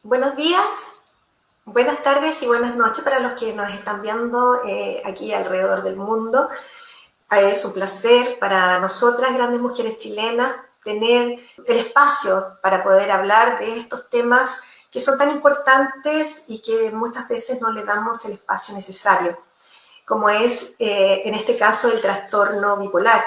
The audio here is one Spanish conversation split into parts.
Buenos días, buenas tardes y buenas noches para los que nos están viendo aquí alrededor del mundo. Es un placer para nosotras, grandes mujeres chilenas, tener el espacio para poder hablar de estos temas que son tan importantes y que muchas veces no le damos el espacio necesario, como es en este caso el trastorno bipolar.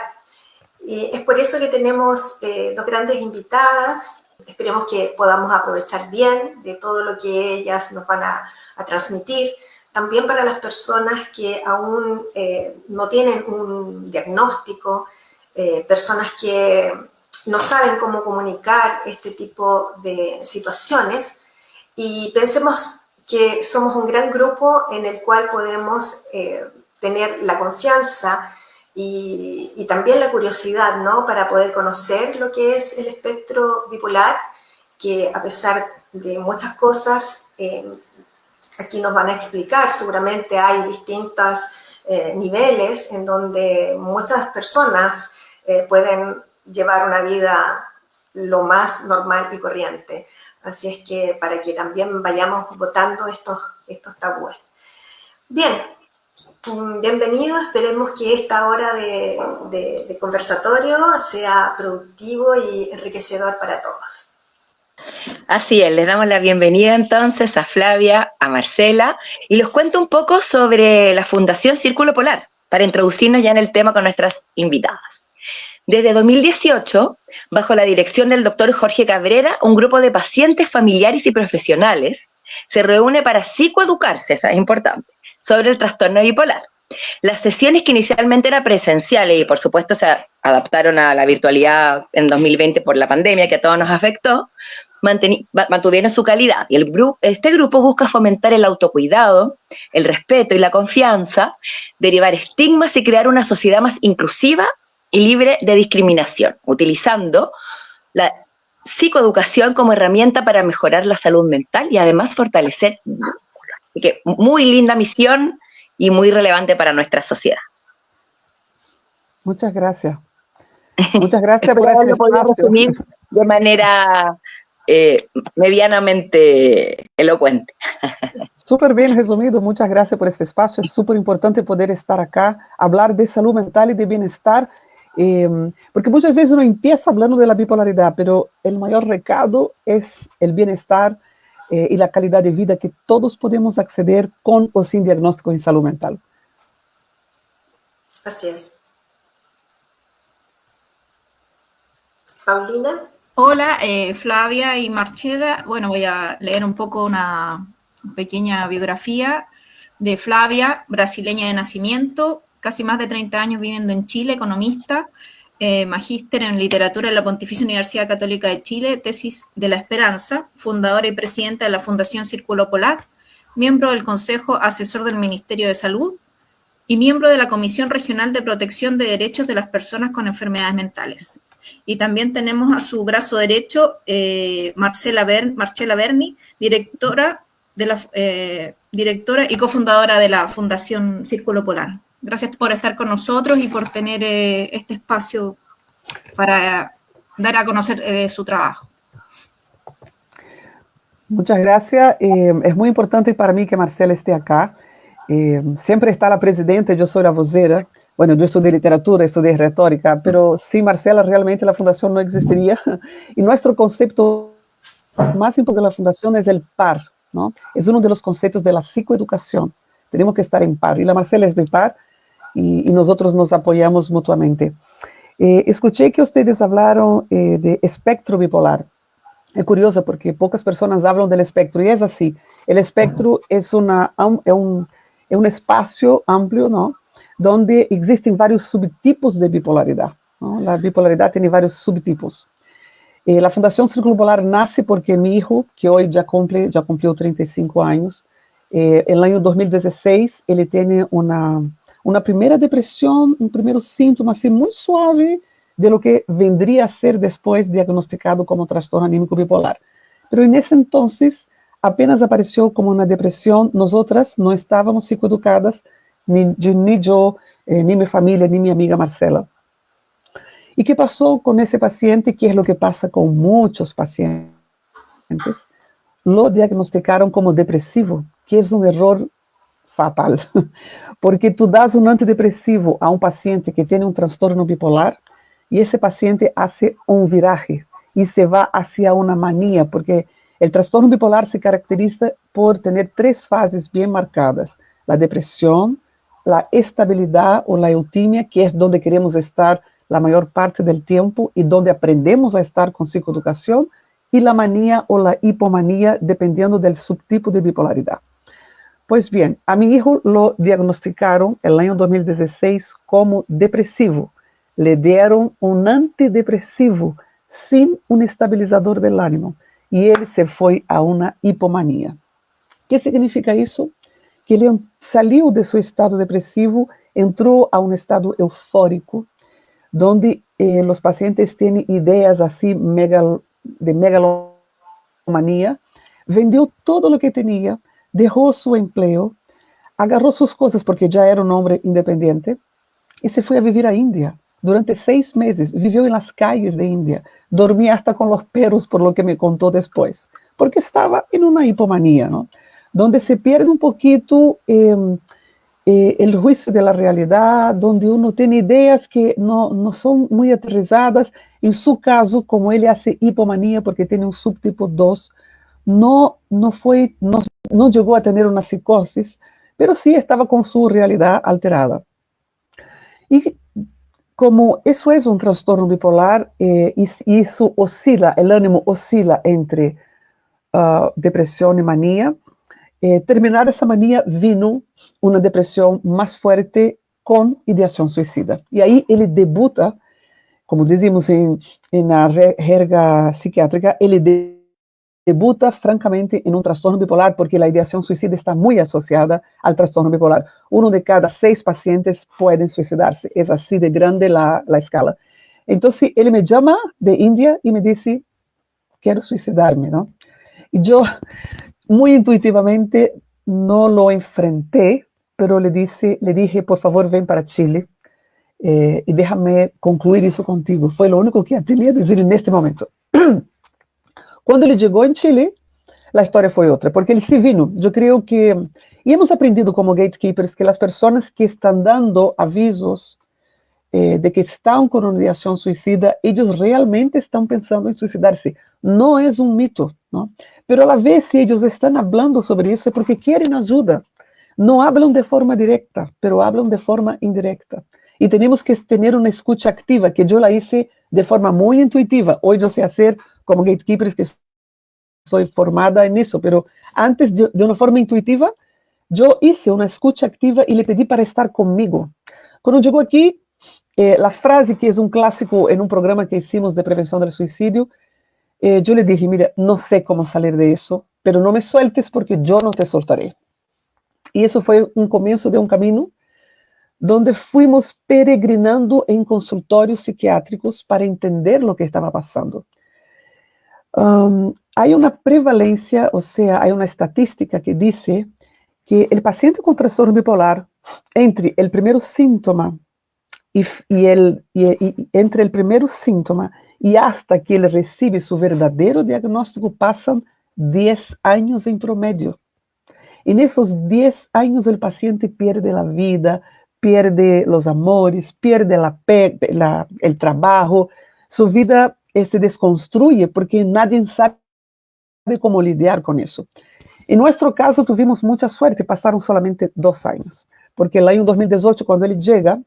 Es por eso que tenemos dos grandes invitadas. Esperemos que podamos aprovechar bien de todo lo que ellas nos van a transmitir. También para las personas que aún no tienen un diagnóstico, personas que no saben cómo comunicar este tipo de situaciones. Y pensemos que somos un gran grupo en el cual podemos tener la confianza y también la curiosidad, ¿no? Para poder conocer lo que es el espectro bipolar, que a pesar de muchas cosas, aquí nos van a explicar, seguramente hay distintos niveles en donde muchas personas pueden llevar una vida lo más normal y corriente. Así es que para que también vayamos botando estos tabúes. Bien. Bienvenidos, esperemos que esta hora de conversatorio sea productivo y enriquecedor para todos. Así es, les damos la bienvenida entonces a Flavia, a Marcela, y les cuento un poco sobre la Fundación Círculo Polar, para introducirnos ya en el tema con nuestras invitadas. Desde 2018, bajo la dirección del doctor Jorge Cabrera, un grupo de pacientes, familiares y profesionales se reúne para psicoeducarse, eso es importante, sobre el trastorno bipolar. Las sesiones que inicialmente eran presenciales y por supuesto se adaptaron a la virtualidad en 2020 por la pandemia que a todos nos afectó, mantuvieron su calidad. Y este grupo busca fomentar el autocuidado, el respeto y la confianza, derivar estigmas y crear una sociedad más inclusiva y libre de discriminación, utilizando la psicoeducación como herramienta para mejorar la salud mental y además fortalecer vínculos. Así que muy linda misión y muy relevante para nuestra sociedad. Muchas gracias. Muchas gracias por ese espacio. Resumir de manera medianamente elocuente. Súper bien resumido, muchas gracias por este espacio. Es súper importante poder estar acá, hablar de salud mental y de bienestar, porque muchas veces uno empieza hablando de la bipolaridad, pero el mayor recado es el bienestar y la calidad de vida que todos podemos acceder con o sin diagnóstico en salud mental. Así es. Paulina. Hola, Flavia y Marcela. Bueno, voy a leer un poco una pequeña biografía de Flavia, brasileña de nacimiento, casi más de 30 años viviendo en Chile, economista, magíster en literatura en la Pontificia Universidad Católica de Chile, tesis de la Esperanza, fundadora y presidenta de la Fundación Círculo Polar, miembro del Consejo Asesor del Ministerio de Salud y miembro de la Comisión Regional de Protección de Derechos de las Personas con Enfermedades Mentales. Y también tenemos a su brazo derecho Marcela Berni, directora y cofundadora de la Fundación Círculo Polar. Gracias por estar con nosotros y por tener este espacio para dar a conocer su trabajo. Muchas gracias. Es muy importante para mí que Marcela esté acá. Siempre está la presidenta, yo soy la vocera. Bueno, yo estudié literatura, estudié retórica, pero sin Marcela realmente la fundación no existiría. Y nuestro concepto más importante de la fundación es el par, ¿no? Es uno de los conceptos de la psicoeducación. Tenemos que estar en par. Y la Marcela es mi par y nosotros nos apoyamos mutuamente. Escuché que ustedes hablaron de espectro bipolar. Es curioso porque pocas personas hablan del espectro y es así. El espectro es un espacio amplio, ¿no? Donde existen varios subtipos de bipolaridad, ¿no? La bipolaridad tiene varios subtipos. La Fundación Círculo Polar nace porque mi hijo, que hoy ya cumplió 35 años, en el año 2016, él tiene una primera depresión, un primer síntoma así muy suave de lo que vendría a ser después diagnosticado como trastorno anímico bipolar. Pero en ese entonces apenas apareció como una depresión. Nosotras no estábamos psicoeducadas, ni yo, ni mi familia, ni mi amiga Marcela. ¿Y qué pasó con ese paciente? ¿Qué es lo que pasa con muchos pacientes? lo diagnosticaron como depresivo, que es un error fatal, porque tú das un antidepresivo a un paciente que tiene un trastorno bipolar y ese paciente hace un viraje y se va hacia una manía, porque el trastorno bipolar se caracteriza por tener 3 fases bien marcadas: la depresión, la estabilidad o la eutimia, que es donde queremos estar la mayor parte del tiempo y donde aprendemos a estar con psicoeducación, y la manía o la hipomanía, dependiendo del subtipo de bipolaridad. Pues bien, a mi hijo lo diagnosticaron el año 2016 como depresivo. Le dieron un antidepresivo sin un estabilizador del ánimo y él se fue a una hipomanía. ¿Qué significa eso? Que ele saiu de seu estado depressivo, entrou a um estado eufórico, onde os pacientes têm ideias assim de megalomania, vendeu todo o que tinha, deixou seu emprego, agarrou suas coisas porque já era um homem independente e se foi a viver à Índia. Durante 6 meses, viveu nas calles de Índia, dormia hasta com os perros, por lo que me contou depois, porque estava em uma hipomania, não? Donde se pierde un poquito el juicio de la realidad, donde uno tiene ideas que no son muy aterrizadas. En su caso, como él hace hipomanía porque tiene un subtipo 2, no llegó a tener una psicosis, pero sí estaba con su realidad alterada. Y como eso es un trastorno bipolar, y eso oscila, el ánimo oscila entre depresión y manía, terminar essa mania vino uma depressão mais forte com ideação suicida. E aí ele debuta, como dizemos na jerga psiquiátrica, ele debuta francamente em um transtorno bipolar, porque a ideação suicida está muito associada ao transtorno bipolar. 1 de cada 6 pacientes podem suicidar-se. É assim de grande a escala. Então, ele me chama de Índia e me disse, quero suicidar-me, não? E eu, muy intuitivamente, no lo enfrenté, pero le dije, por favor, ven para Chile y déjame concluir eso contigo. Fue lo único que tenía que decir en este momento. Cuando él llegó en Chile, la historia fue otra, porque él sí vino. Yo creo que, y hemos aprendido como gatekeepers, que las personas que están dando avisos de que están con una ideación suicida, ellos realmente están pensando en suicidarse. No es un mito, ¿no? Pero a la vez, si ellos están hablando sobre eso, es porque quieren ayuda. No hablan de forma directa, pero hablan de forma indirecta. Y tenemos que tener una escucha activa, que yo la hice de forma muy intuitiva. Hoy yo sé hacer como gatekeepers, que soy formada en eso, pero antes de una forma intuitiva, yo hice una escucha activa y le pedí para estar conmigo. Cuando llegó aquí, la frase que es un clásico en un programa que hicimos de prevención del suicidio, yo le dije, mira, no sé cómo salir de eso, pero no me sueltes porque yo no te soltaré. Y eso fue un comienzo de un camino donde fuimos peregrinando en consultorios psiquiátricos para entender lo que estaba pasando. Hay una prevalencia, o sea, hay una estadística que dice que el paciente con trastorno bipolar, entre el primer síntoma y entre el primer síntoma y hasta que él recibe su verdadero diagnóstico pasan 10 años en promedio. En esos 10 años el paciente pierde la vida, pierde los amores, pierde el trabajo, su vida se desconstruye porque nadie sabe cómo lidiar con eso. En nuestro caso tuvimos mucha suerte, pasaron solamente 2 años, porque el año 2018, cuando él llega,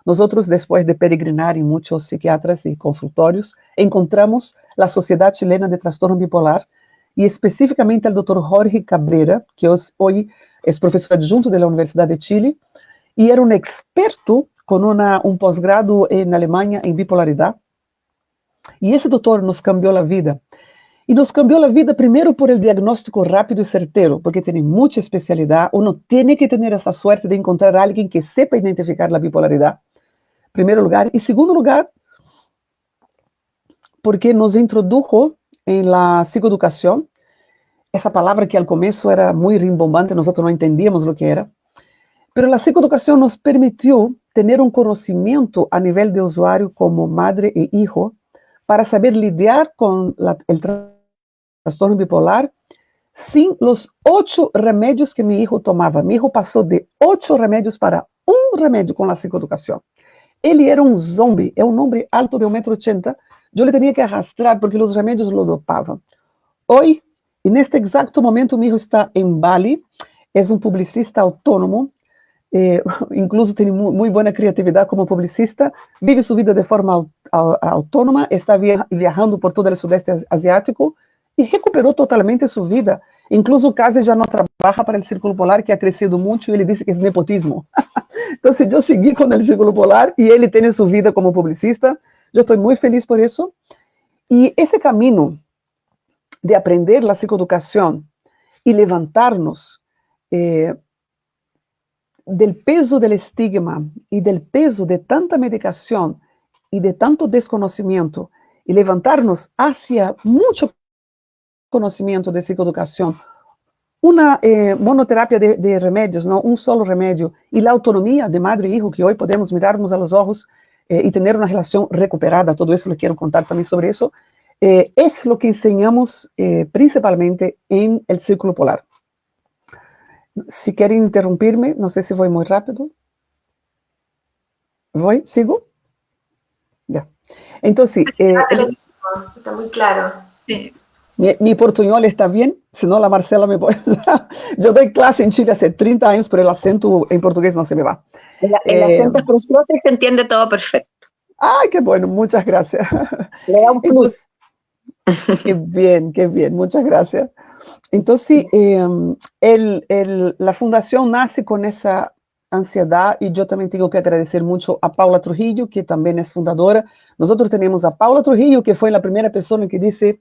nosotros, después de peregrinar en muchos psiquiatras y consultorios, encontramos la Sociedad Chilena de Trastorno Bipolar y específicamente al doctor Jorge Cabrera, que hoy es profesor adjunto de la Universidad de Chile y era un experto con un posgrado en Alemania en bipolaridad. Y ese doctor nos cambió la vida. Y nos cambió la vida primero por el diagnóstico rápido y certero, porque tiene mucha especialidad. Uno tiene que tener esa suerte de encontrar a alguien que sepa identificar la bipolaridad, en primer lugar. Y segundo lugar, porque nos introdujo en la psicoeducación, esa palabra que al comienzo era muy rimbombante, nosotros no entendíamos lo que era, pero la psicoeducación nos permitió tener un conocimiento a nivel de usuario como madre e hijo para saber lidiar con el trastorno bipolar sin los 8 remédios que mi hijo tomava. Mi hijo passou de 8 remédios para um remédio com a psicoeducação. Ele era um zombie, é um homem alto de 1,80 m. Eu le tinha que arrastrar porque os remédios lo dopavam. Hoy, e neste exato momento, mi hijo está em Bali, é um publicista autônomo, incluso tem muito boa criatividade como publicista, vive sua vida de forma autônoma, está viajando por todo o sudeste asiático e recuperou totalmente sua vida. Incluso quase já não trabalha para o Círculo Polar, que ha crescido muito, e ele disse que é nepotismo. Então, eu segui com o Círculo Polar e ele tem sua vida como publicista. Eu estou muito feliz por isso. E esse caminho de aprender a psicoeducação e levantar-nos del peso del estigma y del peso de tanta medicación y de tanto desconocimiento y levantarnos hacia mucho conocimiento de psicoeducación, una monoterapia de remedios, ¿no? Un solo remedio, y la autonomía de madre e hijo, que hoy podemos mirarnos a los ojos y tener una relación recuperada, todo eso le quiero contar también sobre eso, es lo que enseñamos principalmente en el Círculo Polar. Si quieren interrumpirme, no sé si voy muy rápido. ¿Voy? ¿Sigo? Ya. Entonces, está muy claro. Sí. Mi portuñol está bien, si no la Marcela me puede... Yo doy clase en Chile hace 30 años, pero el acento en portugués no se me va. El acento es precioso y se entiende todo perfecto. Ay, qué bueno, muchas gracias. Le da un plus. Qué bien, muchas gracias. Entonces, la fundación nace con esa ansiedad y yo también tengo que agradecer mucho a Paula Trujillo, que también es fundadora. Nosotros tenemos a Paula Trujillo, que fue la primera persona que dice,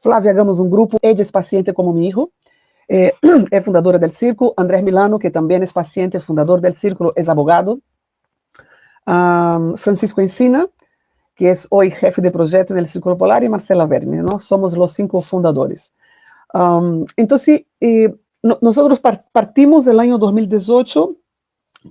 Flávia, hagamos un grupo. Ella es paciente como mi hijo, es fundadora del Círculo. Andrés Milano, que también es paciente, fundador del Círculo, es abogado. Francisco Encina, que es hoy jefe de proyecto en el Círculo Polar, y Marcela Verne, ¿no? Somos los 5 fundadores. Entonces, nosotros partimos del año 2018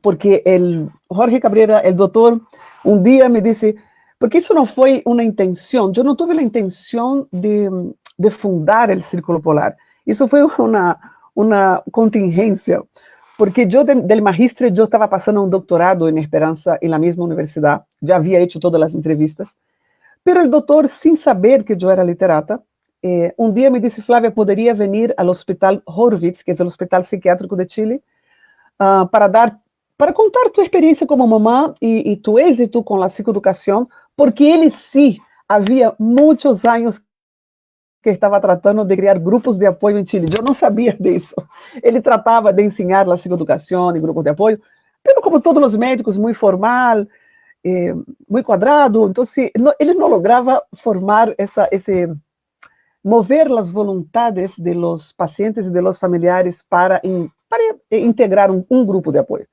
porque el Jorge Cabrera, el doctor, un día me dice, porque eso no fue una intención, yo no tuve la intención de fundar el Círculo Polar, eso fue una contingencia, porque yo del magíster yo estaba pasando un doctorado en Esperanza en la misma universidad, ya había hecho todas las entrevistas, pero el doctor, sin saber que yo era literata, un día me dice, Flávia, ¿podría venir al Hospital Horvitz, que es el Hospital Psiquiátrico de Chile, para contar tu experiencia como mamá y tu éxito con la psicoeducación? Porque él sí, había muchos años que estaba tratando de crear grupos de apoyo en Chile. Yo no sabía de eso. Él trataba de enseñar la psicoeducación y grupos de apoyo, pero como todos los médicos, muy formal, muy cuadrado, entonces él no lograba formar mover las voluntades de los pacientes y de los familiares para integrar un grupo de apoyo.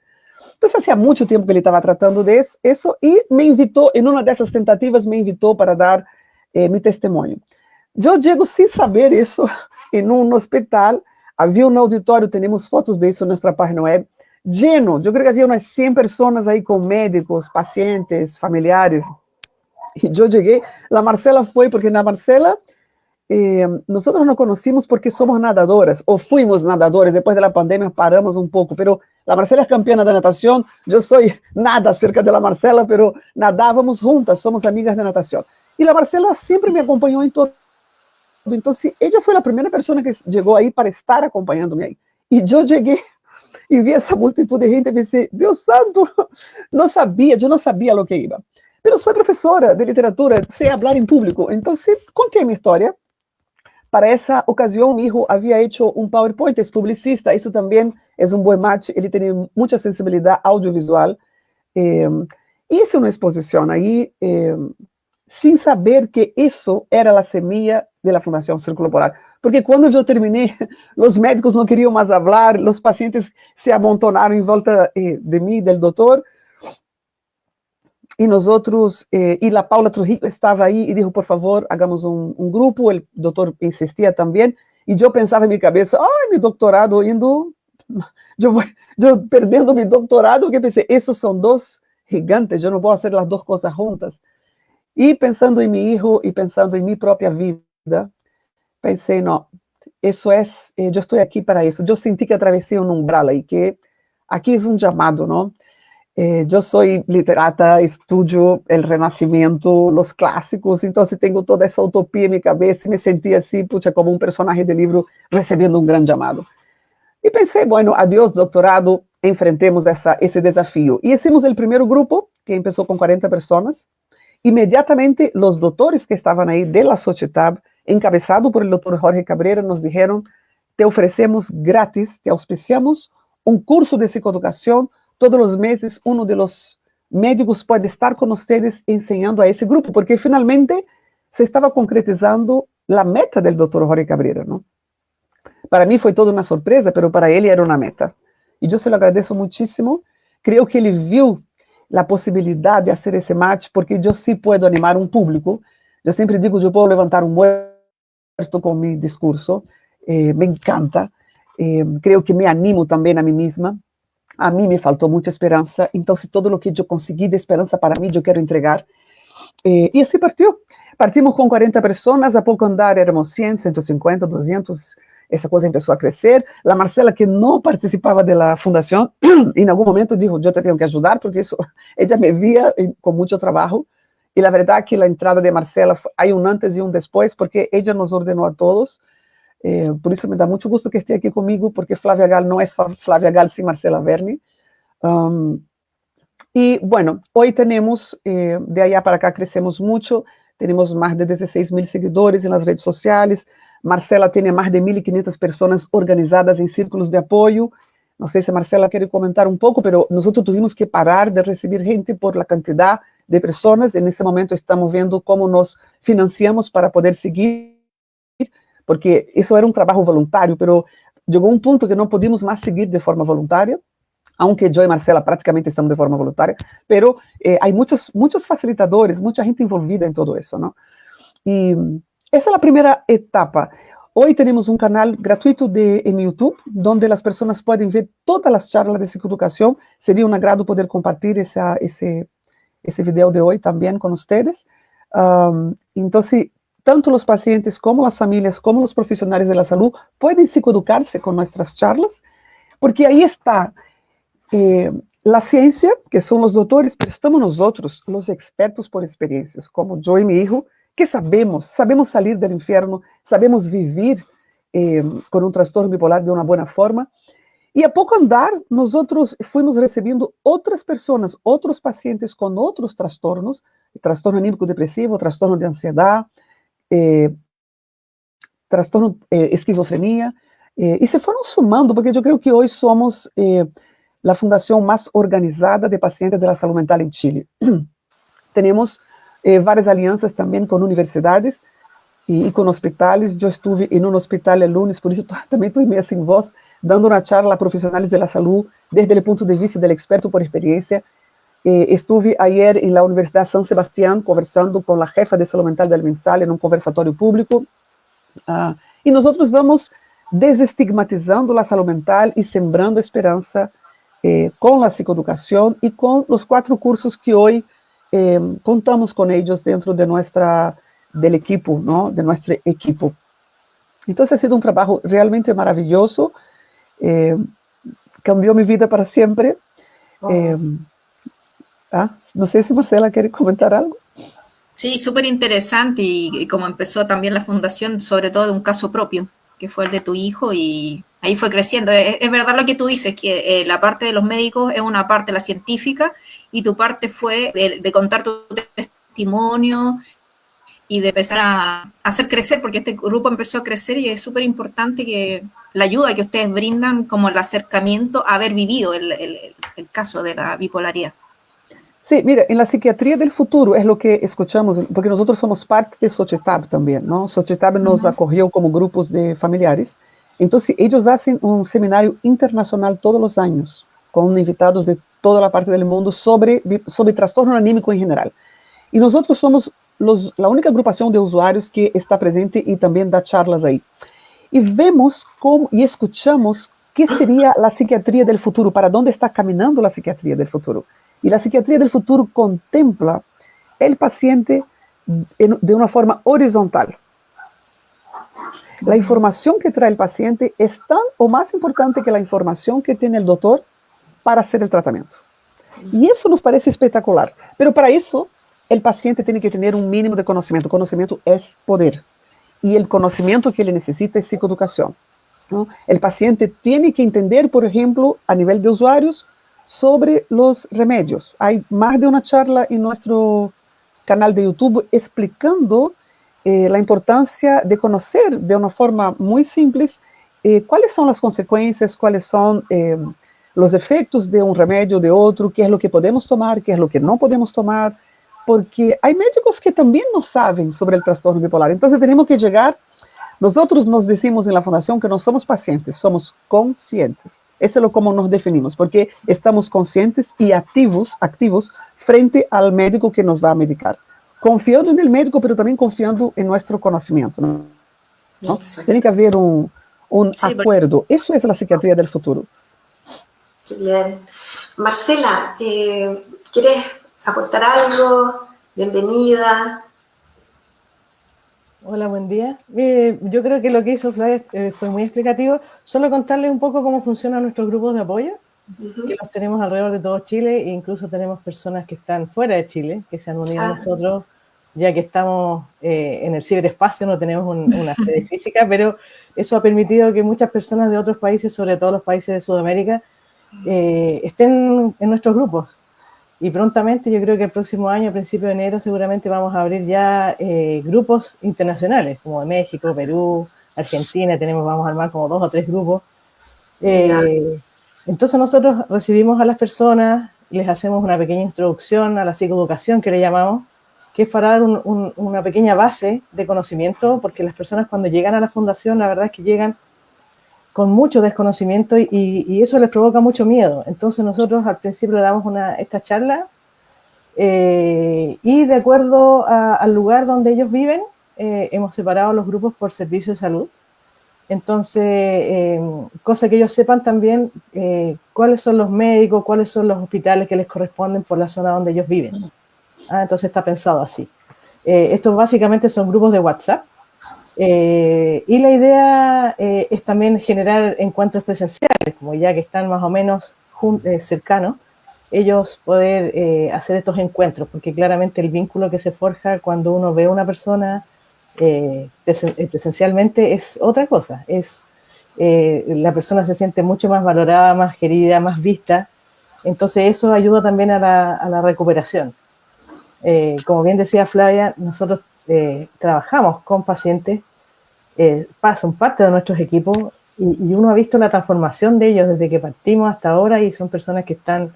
Entonces, hacía mucho tiempo que él estaba tratando de eso y me invitó, en una de esas tentativas, me invitó para dar mi testimonio. Yo llego sin saber eso en un hospital, había un auditorio, tenemos fotos de eso en nuestra página web, lleno, yo creo que había unas 100 personas ahí con médicos, pacientes, familiares. Y yo llegué, la Marcela fue, porque la Marcela, nosotros nos conocimos porque somos nadadoras, o fuimos nadadoras, después de la pandemia paramos un poco, pero la Marcela es campeona de natación, yo soy nada cerca de la Marcela, pero nadábamos juntas, somos amigas de natación. Y la Marcela siempre me acompañó en todo. Entonces, ella fue la primera persona que llegó ahí para estar acompañándome ahí. Y yo llegué y vi esa multitud de gente y pensé, Dios santo, yo no sabía lo que iba. Pero soy profesora de literatura, sé hablar en público, entonces conté mi historia. Para esa ocasión, mi hijo había hecho un PowerPoint, es publicista, eso también es un buen match, él tiene mucha sensibilidad audiovisual. Hice una exposición ahí, sin saber que eso era la semilla de la Fundación Círculo Polar. Porque cuando yo terminé, los médicos no querían más hablar, los pacientes se amontonaron en volta de mí, del doctor, y nosotros, y la Paula Trujillo estaba ahí y dijo, por favor, hagamos un grupo, el doctor insistía también, y yo pensaba en mi cabeza, ay, mi doctorado yendo, yo perdiendo mi doctorado, que pensé, esos son 2 gigantes, yo no puedo hacer las 2 cosas juntas. Y pensando en mi hijo y pensando en mi propia vida, pensei, não, isso é, eu estou aqui para isso. Eu senti que atravessei um umbral aí, que aqui é um chamado, não? Eu sou literata, estudo o Renascimento, os clássicos, então tenho toda essa utopia em minha cabeça e me senti assim, puxa, como um personagem de livro recebendo um grande chamado. E pensei, bueno, adiós doutorado, enfrentemos esse desafio. E hicimos o primeiro grupo, que começou com 40 pessoas. Imediatamente, os doutores que estavam aí de la Xochitab, encabezado por el doutor Jorge Cabrera, nos dijeron, te oferecemos gratis, te auspiciamos um curso de psicoeducação. Todos os meses, um dos médicos pode estar com vocês ensinando a esse grupo, porque finalmente se estava concretizando a meta do doutor Jorge Cabrera, não? Para mim foi toda uma surpresa, mas para ele era uma meta. E eu se lo agradeço muitíssimo. Creio que ele viu a possibilidade de fazer esse match, porque eu sim posso animar um público. Eu sempre digo, eu posso levantar um muerto com meu discurso. Me encanta. Creio que me animo também a mim mesma. A mim me faltou muita esperança, então se todo o que eu consegui de esperança para mim, eu quero entregar. E assim partiu. Partimos com 40 pessoas, a pouco andar éramos 100, 150, 200, essa coisa começou a crescer. A Marcela, que não participava da fundação, em algum momento disse, eu te tenho que ajudar, porque isso, ela me via com muito trabalho. E a verdade é que a entrada de Marcela, há um antes e um depois, porque ela nos ordenou a todos. Por isso me dá muito gosto que esteja aqui comigo, porque Flávia Gal não é Flávia Gal sem Marcela Verni. E, bueno, hoje temos, de allá para cá crescemos muito, temos mais de 16.000 seguidores nas redes sociais. Marcela tem mais de 1.500 pessoas organizadas em círculos de apoio. Não sei se Marcela quer comentar um pouco, mas nós tivemos que parar de receber gente por la quantidade de pessoas, e nesse momento estamos vendo como nos financiamos para poder seguir, porque isso era um trabalho voluntário, mas chegou um ponto que não podíamos mais seguir de forma voluntária, aunque eu e Marcela praticamente estamos de forma voluntária, pero há muitos facilitadores, muita gente envolvida em todo isso, não? E essa é a primeira etapa. Hoje temos um canal gratuito em YouTube, onde as pessoas podem ver todas as charlas de psicoeducação. Seria um agrado poder compartilhar esse vídeo de hoje também com vocês. Então, tanto os pacientes como as famílias, como os profissionais da saúde podem psicoeducar-se com nossas charlas, porque aí está a ciência, que são os doutores, mas estamos nós outros, os expertos por experiências, como eu e meu filho, que sabemos sair do inferno, sabemos viver com um transtorno bipolar de uma boa forma. E a pouco andar, nós fomos recebendo outras pessoas, outros pacientes com outros transtornos, transtorno anímico depressivo, transtorno de ansiedade, transtorno esquizofrenia, e se foram sumando, porque eu creio que hoje somos a fundação mais organizada de pacientes da saúde mental em Chile. Temos várias alianças também com universidades e com hospitais. Eu estive em um hospital el lunes, por isso também estou meio sem voz, dando uma charla a profissionais da saúde, desde o ponto de vista do experto por experiência. Estive ayer na Universidade São Sebastião, conversando com a jefa de saúde mental del MinSal, em um conversatório público. E nós vamos desestigmatizando a saúde mental e sembrando esperança com a psicoeducação e com os 4 cursos que hoje contamos com eles dentro de del equipo, ¿no? De nuestro equipo. Então, ha sido um trabalho realmente maravilhoso. Cambiou minha vida para sempre. No sé si Marcela quiere comentar algo. Sí, súper interesante y como empezó también la fundación, sobre todo de un caso propio, que fue el de tu hijo y ahí fue creciendo. Es verdad lo que tú dices, que la parte de los médicos es una parte, la científica, y tu parte fue de contar tu testimonio y de empezar a hacer crecer, porque este grupo empezó a crecer y es súper importante que la ayuda que ustedes brindan como el acercamiento a haber vivido el caso de la bipolaridad. Sí, mira, en la psiquiatría del futuro es lo que escuchamos, porque nosotros somos parte de Xochitab también, ¿no? Xochitab nos acogió como grupos de familiares. Entonces, ellos hacen un seminario internacional todos los años, con invitados de toda la parte del mundo sobre trastorno anímico en general. Y nosotros somos la única agrupación de usuarios que está presente y también da charlas ahí. Y vemos y escuchamos qué sería la psiquiatría del futuro, para dónde está caminando la psiquiatría del futuro. Y la psiquiatría del futuro contempla el paciente de una forma horizontal. La información que trae el paciente es tan o más importante que la información que tiene el doctor para hacer el tratamiento. Y eso nos parece espectacular. Pero para eso, el paciente tiene que tener un mínimo de conocimiento. Conocimiento es poder. Y el conocimiento que ele necesita es psicoeducación, ¿no? El paciente tiene que entender, por ejemplo, a nivel de usuarios, sobre los remedios. Hay más de una charla en nuestro canal de YouTube explicando la importancia de conocer de una forma muy simple cuáles son las consecuencias, cuáles son los efectos de un remedio, de otro, qué es lo que podemos tomar, qué es lo que no podemos tomar, porque hay médicos que también no saben sobre el trastorno bipolar. Entonces tenemos que llegar, nosotros nos decimos en la fundación que no somos pacientes, somos conscientes. Eso es lo como nos definimos, porque estamos conscientes y activos frente al médico que nos va a medicar. Confiando en el médico, pero también confiando en nuestro conocimiento, ¿no? Tiene que haber un acuerdo. Eso es la psiquiatría del futuro. Qué bien. Marcela, ¿quieres aportar algo? Bienvenida. Hola, buen día. Yo creo que lo que hizo Flavia fue muy explicativo. Solo contarles un poco cómo funcionan nuestros grupos de apoyo, que los tenemos alrededor de todo Chile, e incluso tenemos personas que están fuera de Chile, que se han unido a nosotros, ya que estamos en el ciberespacio, no tenemos una sede física, pero eso ha permitido que muchas personas de otros países, sobre todo los países de Sudamérica, estén en nuestros grupos. Y prontamente, yo creo que el próximo año, a principios de enero, seguramente vamos a abrir ya grupos internacionales, como de México, Perú, Argentina, vamos a armar como 2 o 3 grupos. Entonces nosotros recibimos a las personas, les hacemos una pequeña introducción a la psicoeducación que le llamamos, que es para dar una pequeña base de conocimiento, porque las personas cuando llegan a la fundación, la verdad es que llegan con mucho desconocimiento y eso les provoca mucho miedo. Entonces nosotros al principio le damos esta charla y de acuerdo al lugar donde ellos viven, hemos separado los grupos por servicio de salud. Entonces, cosa que ellos sepan también cuáles son los médicos, cuáles son los hospitales que les corresponden por la zona donde ellos viven. Entonces está pensado así. Estos básicamente son grupos de WhatsApp. Y la idea es también generar encuentros presenciales, como ya que están más o menos cercanos, ellos poder hacer estos encuentros, porque claramente el vínculo que se forja cuando uno ve a una persona presencialmente es otra cosa, la persona se siente mucho más valorada, más querida, más vista, entonces eso ayuda también a la recuperación. Como bien decía Flavia, nosotros trabajamos con pacientes, son parte de nuestros equipos y uno ha visto la transformación de ellos desde que partimos hasta ahora y son personas que están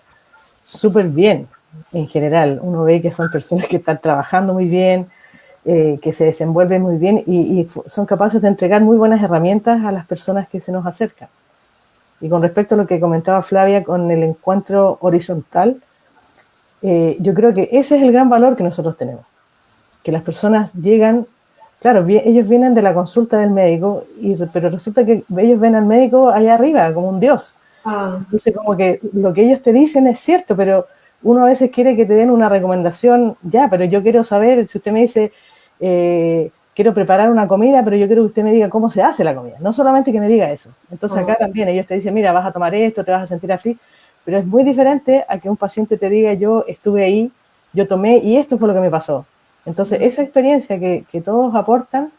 súper bien en general. Uno ve que son personas que están trabajando muy bien, que se desenvuelven muy bien y son capaces de entregar muy buenas herramientas a las personas que se nos acercan. Y con respecto a lo que comentaba Flavia con el encuentro horizontal, yo creo que ese es el gran valor que nosotros tenemos, que las personas llegan, claro, ellos vienen de la consulta del médico, pero resulta que ellos ven al médico allá arriba, como un dios. Entonces, como que lo que ellos te dicen es cierto, pero uno a veces quiere que te den una recomendación, pero yo quiero saber, si usted me dice, quiero preparar una comida, pero yo quiero que usted me diga cómo se hace la comida, no solamente que me diga eso. Entonces acá también ellos te dicen, mira, vas a tomar esto, te vas a sentir así, pero es muy diferente a que un paciente te diga, yo estuve ahí, yo tomé y esto fue lo que me pasó. Entonces, esa experiencia que todos aportan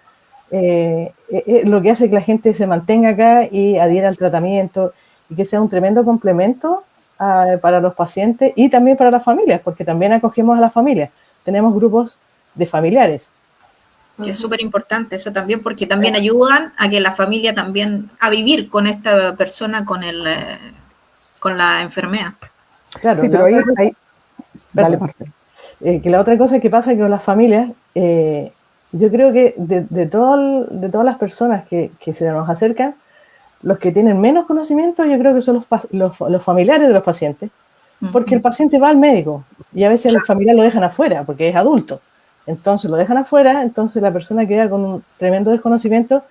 lo que hace que la gente se mantenga acá y adhiera al tratamiento y que sea un tremendo complemento para los pacientes y también para las familias, porque también acogemos a las familias. Tenemos grupos de familiares. Que es súper importante eso también, porque también ayudan a que la familia también a vivir con esta persona con la enfermedad. Claro, sí, pero ahí dale, Marcelo. Que la otra cosa que pasa con las familias, yo creo que de todas las personas que se nos acercan, los que tienen menos conocimiento, yo creo que son los familiares de los pacientes, porque el paciente va al médico y a veces el familiar lo dejan afuera porque es adulto. Entonces lo dejan afuera, entonces la persona queda con un tremendo desconocimiento,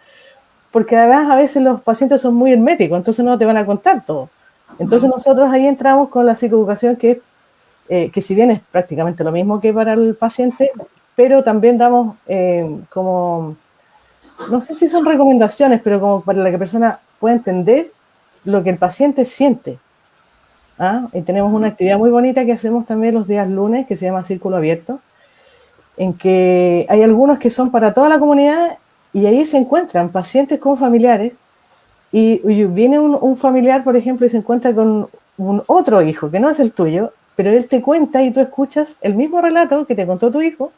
porque además a veces los pacientes son muy herméticos, entonces no te van a contar todo. Entonces nosotros ahí entramos con la psicoeducación, que si bien es prácticamente lo mismo que para el paciente, pero también damos como no sé si son recomendaciones, pero como para que la persona pueda entender lo que el paciente siente. ¿Ah? Y tenemos una actividad muy bonita que hacemos también los días lunes, que se llama Círculo Abierto, en que hay algunos que son para toda la comunidad y ahí se encuentran pacientes con familiares y viene un familiar, por ejemplo, y se encuentra con un otro hijo que no es el tuyo, pero él te cuenta y tú escuchas el mismo relato que te contó tu hijo,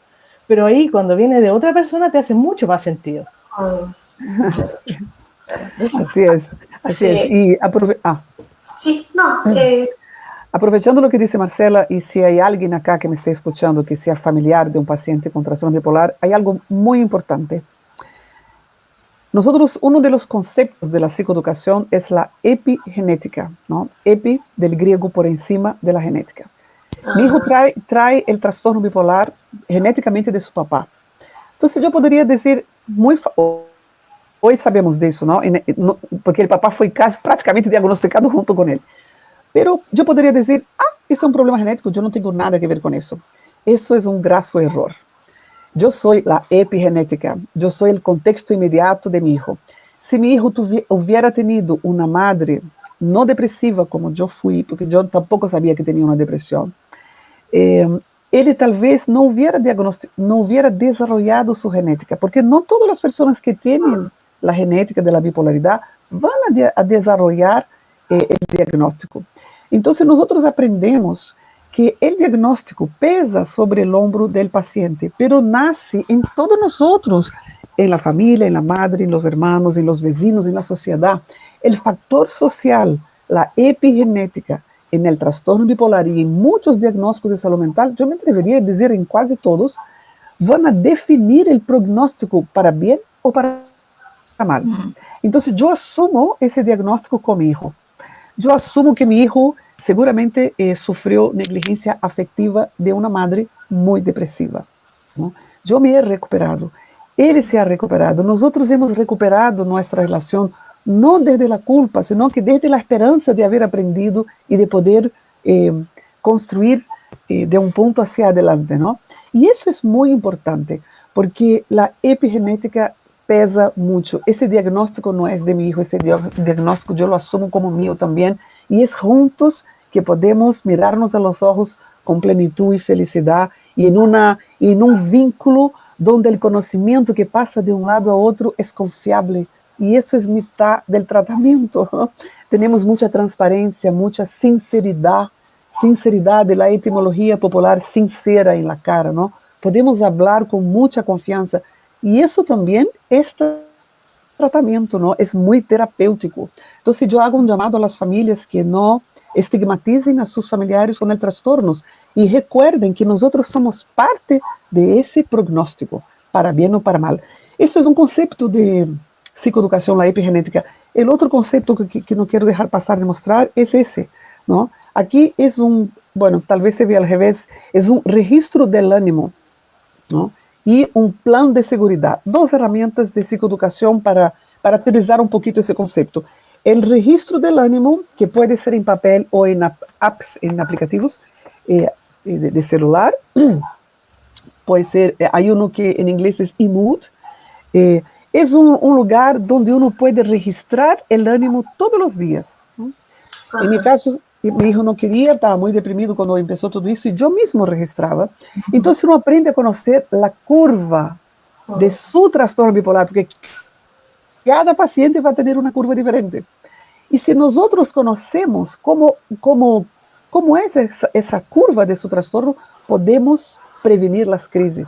pero ahí cuando viene de otra persona te hace mucho más sentido. Oh, Así es, así es. sí, Y sí, no, aprovechando lo que dice Marcela, y si hay alguien acá que me esté escuchando que sea familiar de un paciente con trastorno bipolar, hay algo muy importante. Nosotros, uno de los conceptos de la psicoeducación es la epigenética, ¿no? Epi del griego por encima de la genética. Mi hijo trae el trastorno bipolar genéticamente de su papá. Entonces yo podría decir, hoy sabemos de eso, ¿no? Porque el papá fue casi prácticamente diagnosticado junto con él. Pero yo podría decir, eso es un problema genético, yo no tengo nada que ver con eso. Eso es un graso error. Yo soy la epigenética, yo soy el contexto inmediato de mi hijo. Si mi hijo hubiera tenido una madre no depresiva como yo fui, porque yo tampoco sabía que tenía una depresión, él tal vez no hubiera desarrollado su genética, porque no todas las personas que tienen la genética de la bipolaridad van a desarrollar el diagnóstico. Entonces nosotros aprendemos que el diagnóstico pesa sobre el hombro del paciente, pero nace en todos nosotros, en la familia, en la madre, en los hermanos, en los vecinos, en la sociedad. El factor social, la epigenética, en el trastorno bipolar y en muchos diagnósticos de salud mental, yo me atrevería a decir en casi todos, van a definir el pronóstico para bien o para mal. Entonces yo asumo ese diagnóstico con mi hijo. Yo asumo que mi hijo seguramente sufrió negligencia afectiva de una madre muy depresiva, ¿no? Yo me he recuperado, él se ha recuperado, nosotros hemos recuperado nuestra relación, no desde la culpa, sino que desde la esperanza de haber aprendido y de poder construir de un punto hacia adelante, ¿no? Y eso es muy importante, porque la epigenética pesa mucho. Ese diagnóstico no es de mi hijo, ese diagnóstico yo lo asumo como mío también, y es juntos que podemos mirarnos a los ojos con plenitud y felicidad, y en un vínculo donde el conocimiento que pasa de un lado a otro es confiable, y eso es mitad del tratamiento, ¿no? Tenemos mucha transparencia, mucha sinceridad de la etimología popular sincera en la cara, ¿no? Podemos hablar con mucha confianza, y eso también es tratamiento, ¿no? Es muy terapéutico. Entonces yo hago un llamado a las familias que no estigmaticen a sus familiares con el trastorno y recuerden que nosotros somos parte de ese pronóstico, para bien o para mal. Eso es un concepto de psicoeducación, la epigenética. El otro concepto que no quiero dejar pasar de mostrar es ese, ¿no? Aquí es bueno, tal vez se vea al revés, es un registro del ánimo, ¿no? Y un plan de seguridad. Dos herramientas de psicoeducación para aterrizar un poquito ese concepto. El registro del ánimo, que puede ser en papel o en apps, en aplicativos de celular. Puede ser, hay uno que en inglés es eMood. Es un lugar donde uno puede registrar el ánimo todos los días, ¿no? En mi caso, mi hijo no quería, estaba muy deprimido cuando empezó todo eso, y yo mismo registraba. Entonces uno aprende a conocer la curva de su trastorno bipolar, porque cada paciente va a tener una curva diferente. Y si nosotros conocemos cómo es esa curva de su trastorno, podemos prevenir las crisis,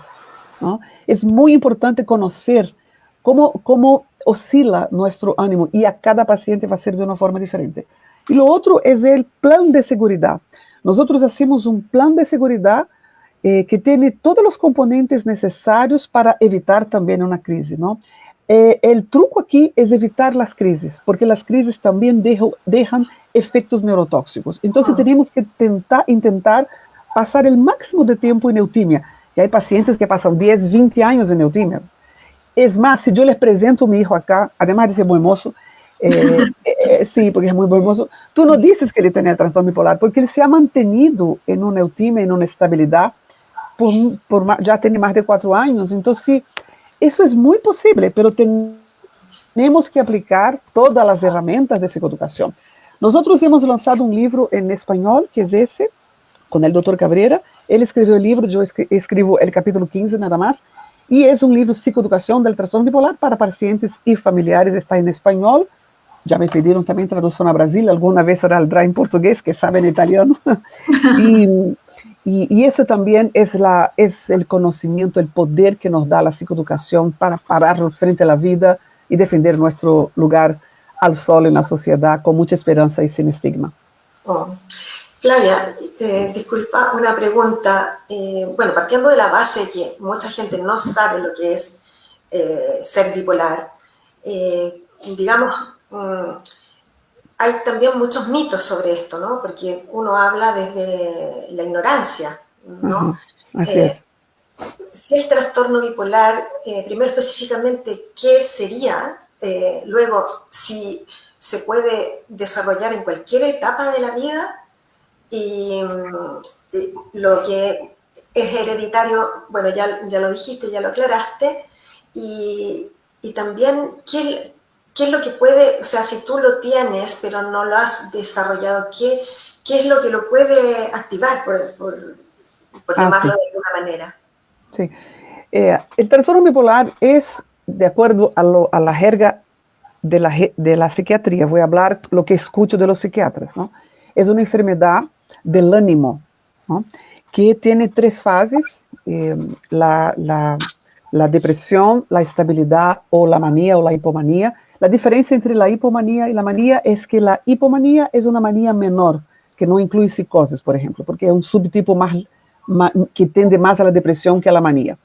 ¿no? Es muy importante conocer cómo oscila nuestro ánimo, y a cada paciente va a ser de una forma diferente. Y lo otro es el plan de seguridad. Nosotros hacemos un plan de seguridad que tiene todos los componentes necesarios para evitar también una crisis, ¿no? El truco aquí es evitar las crisis, porque las crisis también dejan efectos neurotóxicos. Entonces tenemos que intentar pasar el máximo de tiempo en eutimia. Y hay pacientes que pasan 10, 20 años en eutimia. Es más, si yo les presento a mi hijo acá, además de ser buen mozo, sí, porque es muy buen mozo, tú no dices que él tiene el trastorno bipolar, porque él se ha mantenido en una eutimia, en una estabilidad, ya tiene más de 4 años. Entonces, eso es muy posible, pero tenemos que aplicar todas las herramientas de psicoeducación. Nosotros hemos lanzado un libro en español, que es ese, con el doctor Cabrera. Él escribió el libro, yo escribo el capítulo 15 nada más, y es un libro de psicoeducación del trastorno bipolar para pacientes y familiares, está en español. Ya me pidieron también traducción a Brasil, alguna vez saldrá en portugués, que saben italiano. y eso también es el conocimiento, el poder que nos da la psicoeducación para pararnos frente a la vida y defender nuestro lugar al sol en la sociedad con mucha esperanza y sin estigma. Oh. Flavia, disculpa, una pregunta. Bueno, partiendo de la base de que mucha gente no sabe lo que es ser bipolar, digamos, hay también muchos mitos sobre esto, ¿no? Porque uno habla desde la ignorancia, ¿no? Así es. Si el trastorno bipolar, primero específicamente, ¿qué sería? Luego, si se puede desarrollar en cualquier etapa de la vida, y lo que es hereditario, bueno, ya lo dijiste, ya lo aclaraste, y también, ¿qué es lo que puede, o sea, si tú lo tienes, pero no lo has desarrollado, ¿qué es lo que lo puede activar, por llamarlo de alguna manera? Sí. El trastorno bipolar es, de acuerdo a la jerga de la psiquiatría, voy a hablar lo que escucho de los psiquiatras, ¿no? Es una enfermedad del ánimo, ¿no? Que tiene 3 fases, la depresión, la estabilidad o la manía o la hipomanía. La diferencia entre la hipomanía y la manía es que la hipomanía es una manía menor, que no incluye psicosis, por ejemplo, porque es un subtipo que tiende más a la depresión que a la manía.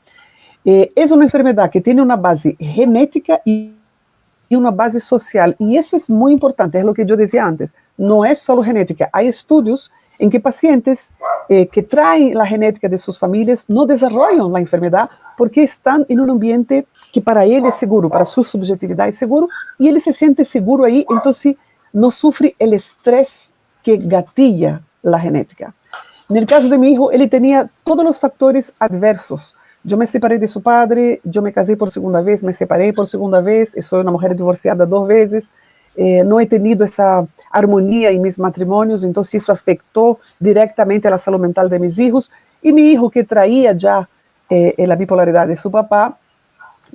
Es una enfermedad que tiene una base genética y una base social, y eso es muy importante, es lo que yo decía antes, no es solo genética. Hay estudios en que pacientes que traen la genética de sus familias no desarrollan la enfermedad porque están en un ambiente que para él es seguro, para su subjetividad es seguro, y él se siente seguro ahí, entonces no sufre el estrés que gatilla la genética. En el caso de mi hijo, él tenía todos los factores adversos. Yo me separé de su padre, yo me casé por segunda vez, me separé por segunda vez, soy una mujer divorciada 2 veces, no he tenido esa armonía en mis matrimonios, entonces eso afectó directamente a la salud mental de mis hijos, y mi hijo, que traía ya la bipolaridad de su papá,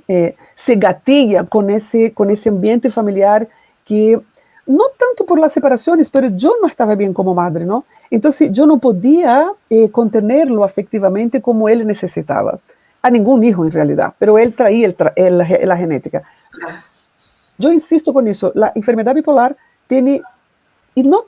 se gatilla con ese ambiente familiar que, no tanto por las separaciones, pero yo no estaba bien como madre, ¿no? Entonces yo no podía contenerlo afectivamente como él necesitaba. A ningún hijo en realidad, pero él traía la genética. Yo insisto con eso, la enfermedad bipolar tiene, y no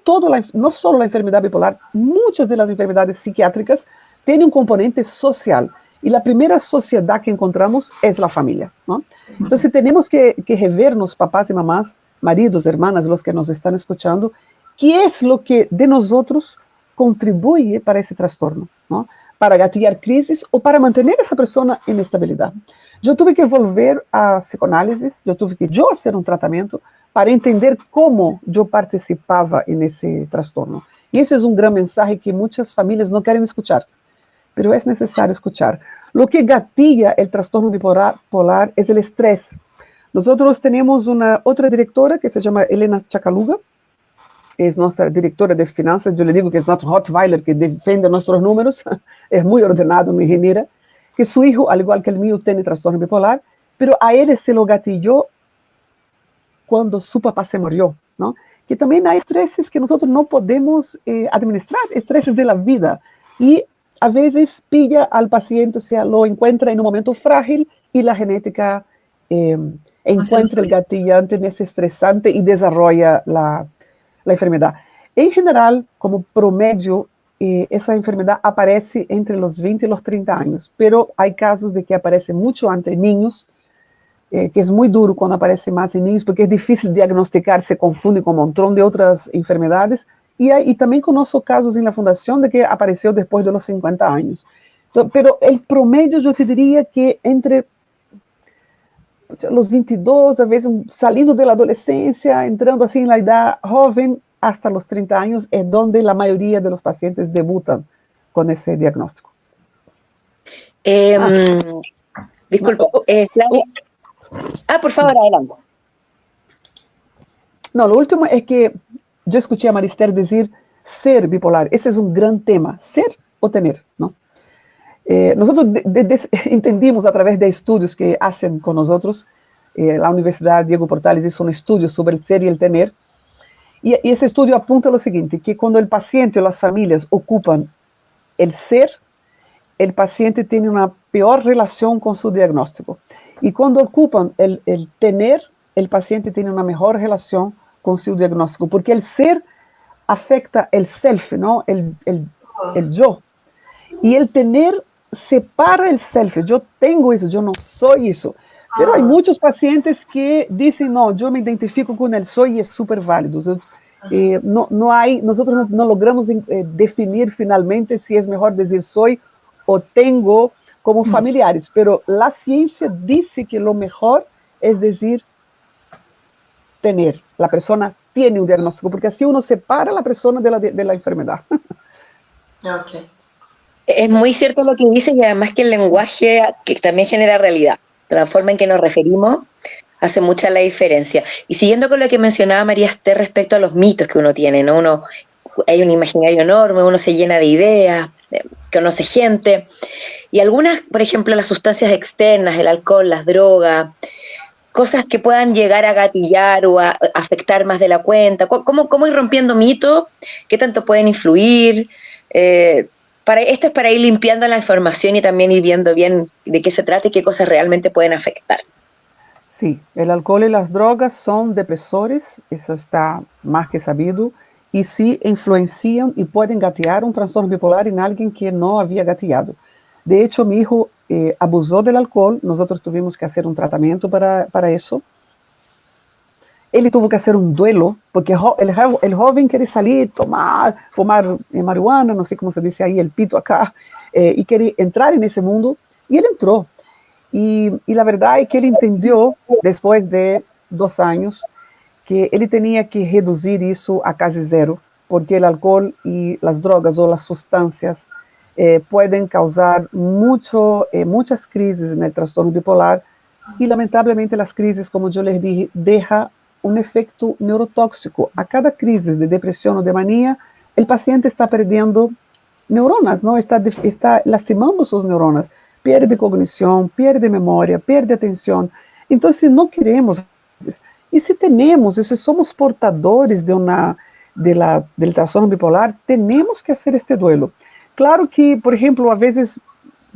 solo la enfermedad bipolar, muchas de las enfermedades psiquiátricas tienen un componente social, y la primera sociedad que encontramos es la familia, ¿no? Entonces tenemos que revernos, papás y mamás, maridos, hermanas, los que nos están escuchando, qué es lo que de nosotros contribuye para ese trastorno, ¿no? Para gatillar crisis o para mantener a esa persona en estabilidad. Yo tuve que volver a psicoanálisis, yo tuve que hacer un tratamiento para entender cómo yo participaba en ese trastorno. Y ese es un gran mensaje que muchas familias no quieren escuchar, pero es necesario escuchar. Lo que gatilla el trastorno bipolar es el estrés. Nosotros tenemos otra directora que se llama Elena Chacaluga, es nuestra directora de finanzas, yo le digo que es nuestro Rottweiler que defiende nuestros números, es muy ordenado, una ingeniera, que su hijo, al igual que el mío, tiene trastorno bipolar, pero a él se lo gatilló cuando su papá se murió, ¿no? Que también hay estreses que nosotros no podemos administrar, estreses de la vida, y a veces pilla al paciente, o sea, lo encuentra en un momento frágil y la genética encuentra el gatillante en ese estresante y desarrolla la enfermedad. En general, como promedio, esa enfermedad aparece entre los 20 y los 30 años, pero hay casos de que aparece mucho antes en niños, que es muy duro cuando aparece más en niños, porque es difícil diagnosticar, se confunde con un montón de otras enfermedades, y también conozco casos en la fundación de que apareció después de los 50 años. Entonces, pero el promedio yo te diría que entre los 22, a veces saliendo de la adolescencia, entrando así en la edad joven, hasta los 30 años, es donde la mayoría de los pacientes debutan con ese diagnóstico. Disculpa, Flavia. Por favor, adelante. No, lo último es que yo escuché a Marister decir ser bipolar. Ese es un gran tema, ser o tener, ¿no? Nosotros entendimos a través de estudios que hacen con nosotros, la Universidad Diego Portales hizo un estudio sobre el ser y el tener, y ese estudio apunta lo siguiente, que cuando el paciente o las familias ocupan el ser, el paciente tiene una peor relación con su diagnóstico. Y cuando ocupan el tener, el paciente tiene una mejor relación con su diagnóstico, porque el ser afecta el self, ¿no? El yo. Y el tener separa el self. Yo tengo eso, yo no soy eso. Pero hay muchos pacientes que dicen, no, yo me identifico con el soy y es súper válido. Nosotros no logramos definir finalmente si es mejor decir soy o tengo como familiares, pero la ciencia dice que lo mejor es decir tener. La persona tiene un diagnóstico, porque así uno separa a la persona de la enfermedad. Ok. Es muy cierto lo que dices, y además que el lenguaje que también genera realidad, la forma en que nos referimos hace mucha la diferencia. Y siguiendo con lo que mencionaba María Esther respecto a los mitos que uno tiene, ¿no? Hay un imaginario enorme, uno se llena de ideas, conoce gente, y algunas, por ejemplo, las sustancias externas, el alcohol, las drogas, cosas que puedan llegar a gatillar o a afectar más de la cuenta. ¿Cómo ir rompiendo mitos? ¿Qué tanto pueden influir? Esto es para ir limpiando la información y también ir viendo bien de qué se trata y qué cosas realmente pueden afectar. Sí, el alcohol y las drogas son depresores, eso está más que sabido, y sí influencian y pueden gatillar un trastorno bipolar en alguien que no había gatillado. De hecho, mi hijo abusó del alcohol, nosotros tuvimos que hacer un tratamiento para eso. Él tuvo que hacer un duelo, porque el joven quiere salir, tomar, fumar marihuana, no sé cómo se dice ahí, el pito acá, y quiere entrar en ese mundo, y él entró. Y la verdad es que él entendió, después de 2 años, que ele tinha que reduzir isso a casi zero, porque o alcohol e as drogas ou as substâncias podem causar muitas crises no transtorno bipolar e, lamentavelmente, as crises, como eu les dije, deixam um efeito neurotóxico. A cada crise de depressão ou de mania, o paciente está perdendo neuronas, não está lastimando suas neuronas, perde cognição, perde memória, perde atenção. Então, se não queremos. E se temos, e se somos portadores del trastorno bipolar, temos que fazer este duelo. Claro que, por exemplo, a vezes,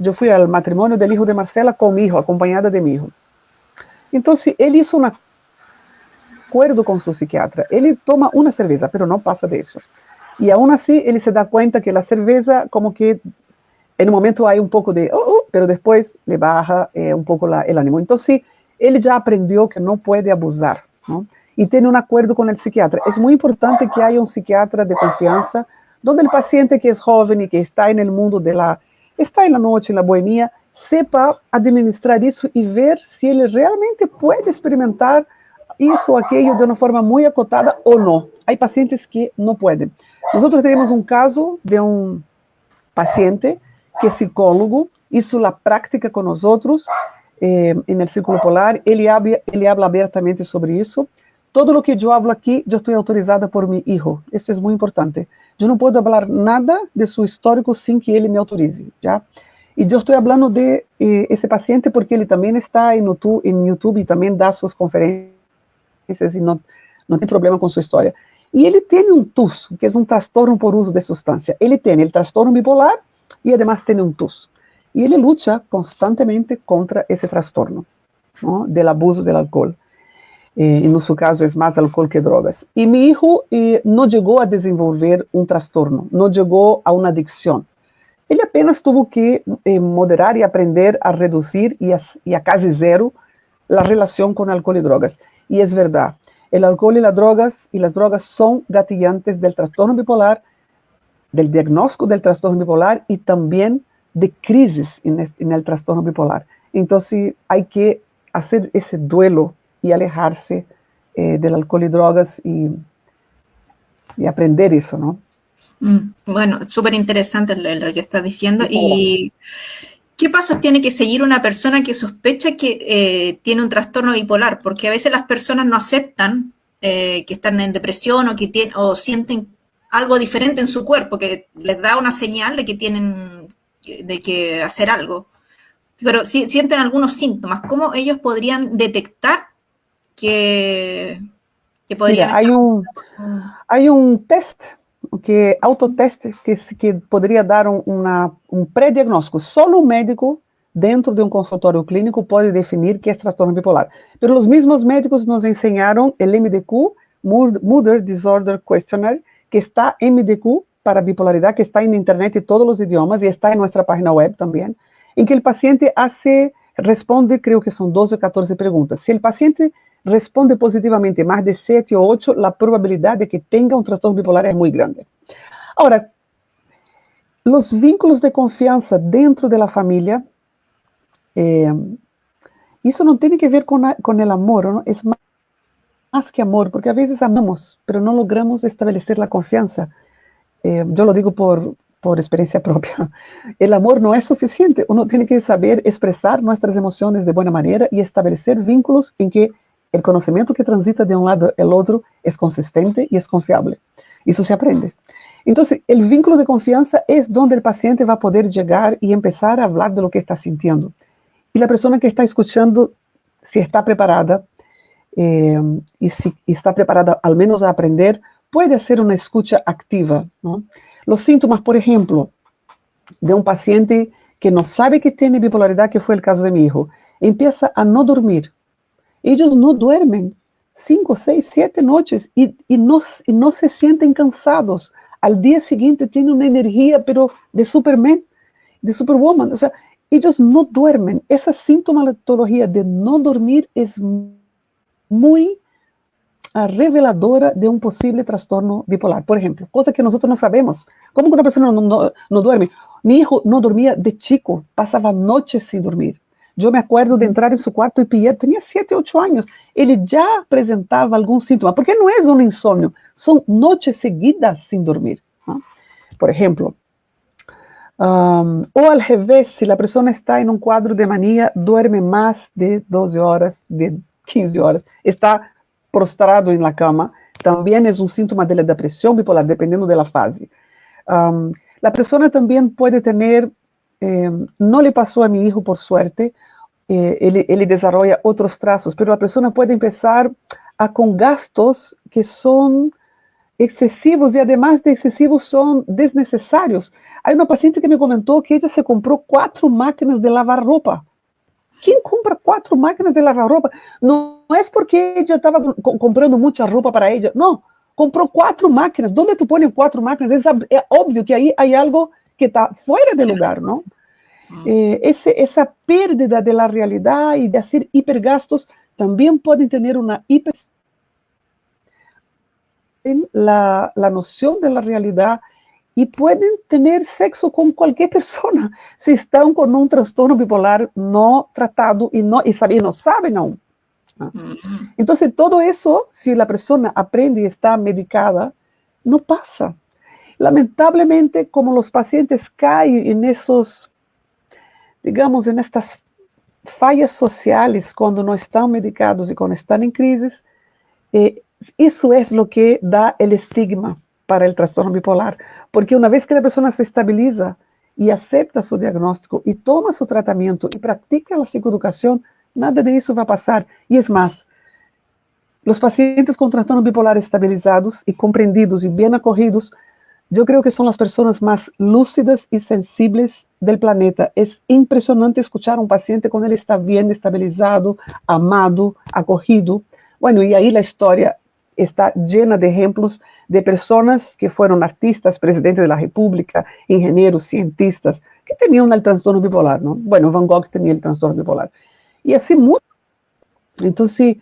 eu fui ao matrimônio do hijo de Marcela com mi hijo, acompanhada de mi hijo. Então, ele hizo um acordo com seu psiquiatra. Ele toma uma cerveja, mas não passa disso. E, aún assim, ele se dá conta que a cerveja, como que, em um momento, há um pouco de, mas depois le baja um pouco o ânimo. Então, ele já aprendeu que não pode abusar, não? E tem um acordo com o psiquiatra. É muito importante que haja um psiquiatra de confiança, onde o paciente que é jovem e que está no mundo está na noite, na boemia, sepa administrar isso e ver se ele realmente pode experimentar isso ou aquilo de uma forma muito acotada ou não. Há pacientes que não podem. Nós temos um caso de um paciente que é psicólogo, hizo a prática com nós en el Círculo Polar, ele habla abertamente sobre isso. Todo lo que eu hablo aqui, eu estou autorizada por mi hijo. Isso é muito importante. Eu não posso falar nada de seu histórico sem que ele me autorize, já? E eu estou falando de esse paciente porque ele também está em YouTube e também dá suas conferências e não tem problema com sua história. E ele tem um TUS, que é um transtorno por uso de substância. Ele tem o transtorno bipolar e, además, tem um TUS. E ele luta constantemente contra esse transtorno, ¿no? Del abuso del alcohol. E no seu caso é mais alcohol que drogas. E meu hijo não chegou a desenvolver um transtorno, não chegou a uma adicção. Ele apenas teve que moderar e aprender a reduzir e a quase zero a relação com alcohol e drogas. E é verdade, o alcohol e as drogas são gatillantes del trastorno bipolar, del diagnóstico del trastorno bipolar e também de crisis en el trastorno bipolar. Entonces hay que hacer ese duelo y alejarse del alcohol y drogas y aprender eso, ¿no? Bueno, súper interesante lo que estás diciendo y ¿Qué pasos tiene que seguir una persona que sospecha que tiene un trastorno bipolar? Porque a veces las personas no aceptan que están en depresión o sienten algo diferente en su cuerpo, que les da una señal de que tienen que hacer algo. Pero si sienten algunos síntomas, ¿cómo ellos podrían detectar que podrían Mira, hay un test, autoteste, que podría dar un pré-diagnóstico. Solo un médico dentro de un consultorio clínico puede definir qué es trastorno bipolar. Pero los mismos médicos nos enseñaron el MDQ, Mood Disorder Questionnaire, que está MDQ para bipolaridad, que está en internet en todos los idiomas y está en nuestra página web también, en que el paciente responde, creo que son 12 o 14 preguntas. Si el paciente responde positivamente más de 7 o 8, la probabilidad de que tenga un trastorno bipolar es muy grande. Ahora, los vínculos de confianza dentro de la familia, eso no tiene que ver con el amor, ¿no? Es más que amor, porque a veces amamos, pero no logramos establecer la confianza. Yo lo digo por experiencia propia. El amor no es suficiente. Uno tiene que saber expresar nuestras emociones de buena manera y establecer vínculos en que el conocimiento que transita de un lado al otro es consistente y es confiable. Eso se aprende. Entonces, el vínculo de confianza es donde el paciente va a poder llegar y empezar a hablar de lo que está sintiendo. Y la persona que está escuchando, si está preparada, y si está preparada al menos a aprender, puede hacer una escucha activa, ¿no? Los síntomas, por ejemplo, de un paciente que no sabe que tiene bipolaridad, que fue el caso de mi hijo, empieza a no dormir. Ellos no duermen 5, 6, 7 noches y no se sienten cansados. Al día siguiente tienen una energía, pero de Superman, de Superwoman. O sea, ellos no duermen. Esa sintomatología de no dormir es muy reveladora de un posible trastorno bipolar. Por ejemplo, cosas que nosotros no sabemos. ¿Cómo que una persona no duerme? Mi hijo no dormía de chico, pasaba noches sin dormir. Yo me acuerdo de entrar en su cuarto y pillar, tenía 7, 8 años, él ya presentaba algún síntoma, porque no es un insomnio, son noches seguidas sin dormir, ¿no? Por ejemplo, o al revés, si la persona está en un cuadro de manía, duerme más de 12 horas, de 15 horas, está prostrado en la cama, también es un síntoma de la depresión bipolar, dependiendo de la fase. La persona también puede tener, no le pasó a mi hijo por suerte, él desarrolla otros trazos, pero la persona puede empezar con gastos que son excesivos y además de excesivos son desnecesarios. Hay una paciente que me comentó que ella se compró 4 máquinas de lavar ropa. ¿Quién compra 4 máquinas de lavar ropa? No es porque ella estaba comprando mucha ropa para ella, no, compró 4 máquinas. ¿Dónde tú pones 4 máquinas? Es obvio que ahí hay algo que está fuera de lugar, ¿no? Esa pérdida de la realidad y de hacer hipergastos también pueden tener una la noción de la realidad y pueden tener sexo con cualquier persona si están con un trastorno bipolar no tratado y no saben aún. Entonces todo eso, si la persona aprende y está medicada, no pasa. Lamentablemente, como los pacientes caen en esos, digamos, en estas fallas sociales cuando no están medicados y cuando están en crisis, eso es lo que da el estigma para el trastorno bipolar, porque una vez que la persona se estabiliza y acepta su diagnóstico y toma su tratamiento y practica la psicoeducación, nada de eso va a pasar. Y es más, los pacientes con trastorno bipolar estabilizados y comprendidos y bien acogidos, yo creo que son las personas más lúcidas y sensibles del planeta. Es impresionante escuchar a un paciente cuando él está bien estabilizado, amado, acogido. Bueno, y ahí la historia está llena de ejemplos de personas que fueron artistas, presidentes de la República, ingenieros, cientistas, que tenían el trastorno bipolar, ¿no? Bueno, Van Gogh tenía el trastorno bipolar. Y así mucho. Entonces,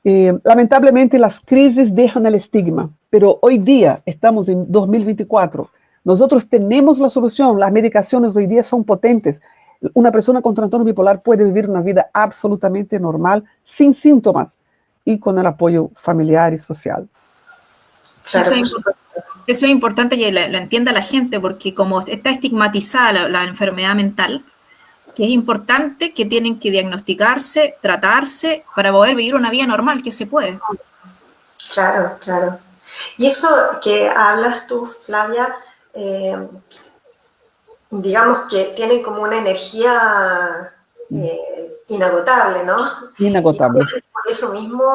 lamentablemente las crisis dejan el estigma, pero hoy día estamos en 2024. Nosotros tenemos la solución, las medicaciones hoy día son potentes. Una persona con trastorno bipolar puede vivir una vida absolutamente normal, sin síntomas, y con el apoyo familiar y social. Claro, eso es importante que lo entienda la gente, porque como está estigmatizada la enfermedad mental, que es importante, que tienen que diagnosticarse, tratarse para poder vivir una vida normal, que se puede. Claro, claro. Y eso que hablas tú, Flavia, digamos que tienen como una energía inagotable, ¿no? Inagotable. Y por eso mismo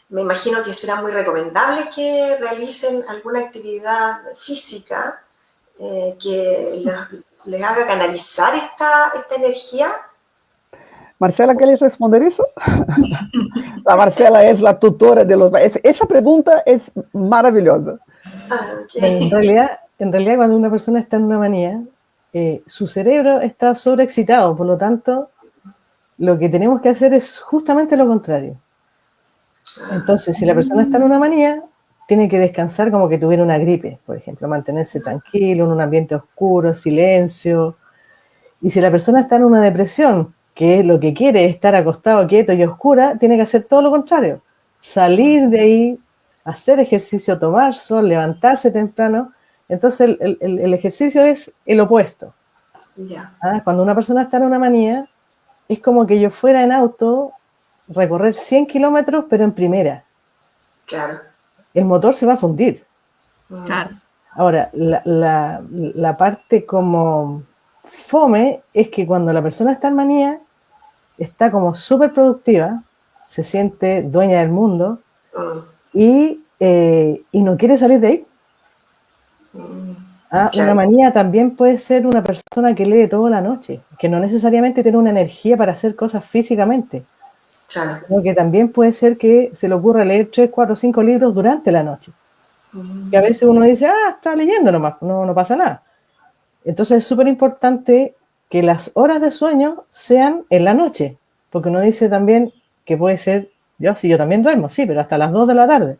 me imagino que será muy recomendable que realicen alguna actividad física que les haga canalizar esta energía. Marcela, ¿quieres responder eso? La Marcela es la tutora de los... Esa pregunta es maravillosa. Okay. En realidad, cuando una persona está en una manía, su cerebro está sobreexcitado, por lo tanto, lo que tenemos que hacer es justamente lo contrario. Entonces, si la persona está en una manía, tiene que descansar como que tuviera una gripe, por ejemplo, mantenerse tranquilo, en un ambiente oscuro, silencio. Y si la persona está en una depresión, que lo que quiere es estar acostado, quieto y oscura, tiene que hacer todo lo contrario. Salir de ahí, hacer ejercicio, tomar sol, levantarse temprano. Entonces, el ejercicio es el opuesto. Yeah. Cuando una persona está en una manía, es como que yo fuera en auto, recorrer 100 kilómetros, pero en primera. Claro. El motor se va a fundir. Claro. Ahora, la parte como fome es que cuando la persona está en manía, está como súper productiva, se siente dueña del mundo y no quiere salir de ahí. Claro. Una manía también puede ser una persona que lee toda la noche, que no necesariamente tiene una energía para hacer cosas físicamente, Claro. sino que también puede ser que se le ocurra leer 3, 4, 5 libros durante la noche. Que a veces uno dice, está leyendo nomás, no pasa nada. Entonces es súper importante que las horas de sueño sean en la noche, porque uno dice también que puede ser, yo también duermo, sí, pero hasta las 2 de la tarde.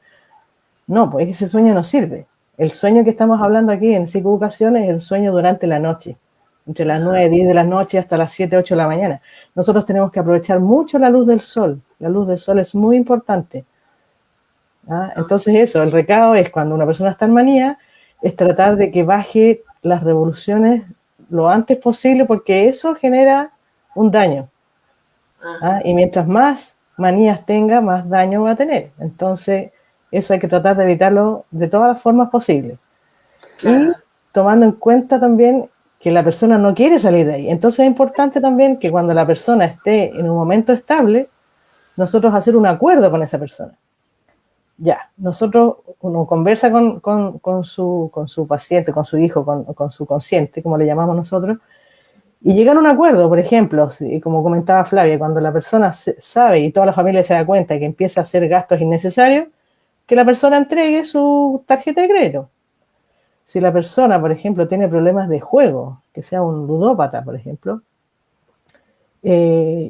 No, pues ese sueño no sirve. El sueño que estamos hablando aquí en psicoeducación es el sueño durante la noche, entre las 9, 10 de la noche hasta las 7, 8 de la mañana. Nosotros tenemos que aprovechar mucho la luz del sol. La luz del sol es muy importante. Entonces eso, el recado es cuando una persona está en manía, es tratar de que baje las revoluciones lo antes posible porque eso genera un daño. Y mientras más manías tenga, más daño va a tener. Entonces eso hay que tratar de evitarlo de todas las formas posibles. Claro. Y tomando en cuenta también que la persona no quiere salir de ahí. Entonces es importante también que cuando la persona esté en un momento estable, nosotros hacer un acuerdo con esa persona. Ya, uno conversa con su paciente, con su hijo, con su consciente, como le llamamos nosotros, y llegan a un acuerdo, por ejemplo, como comentaba Flavia, cuando la persona sabe y toda la familia se da cuenta que empieza a hacer gastos innecesarios, que la persona entregue su tarjeta de crédito. Si la persona, por ejemplo, tiene problemas de juego, que sea un ludópata, por ejemplo,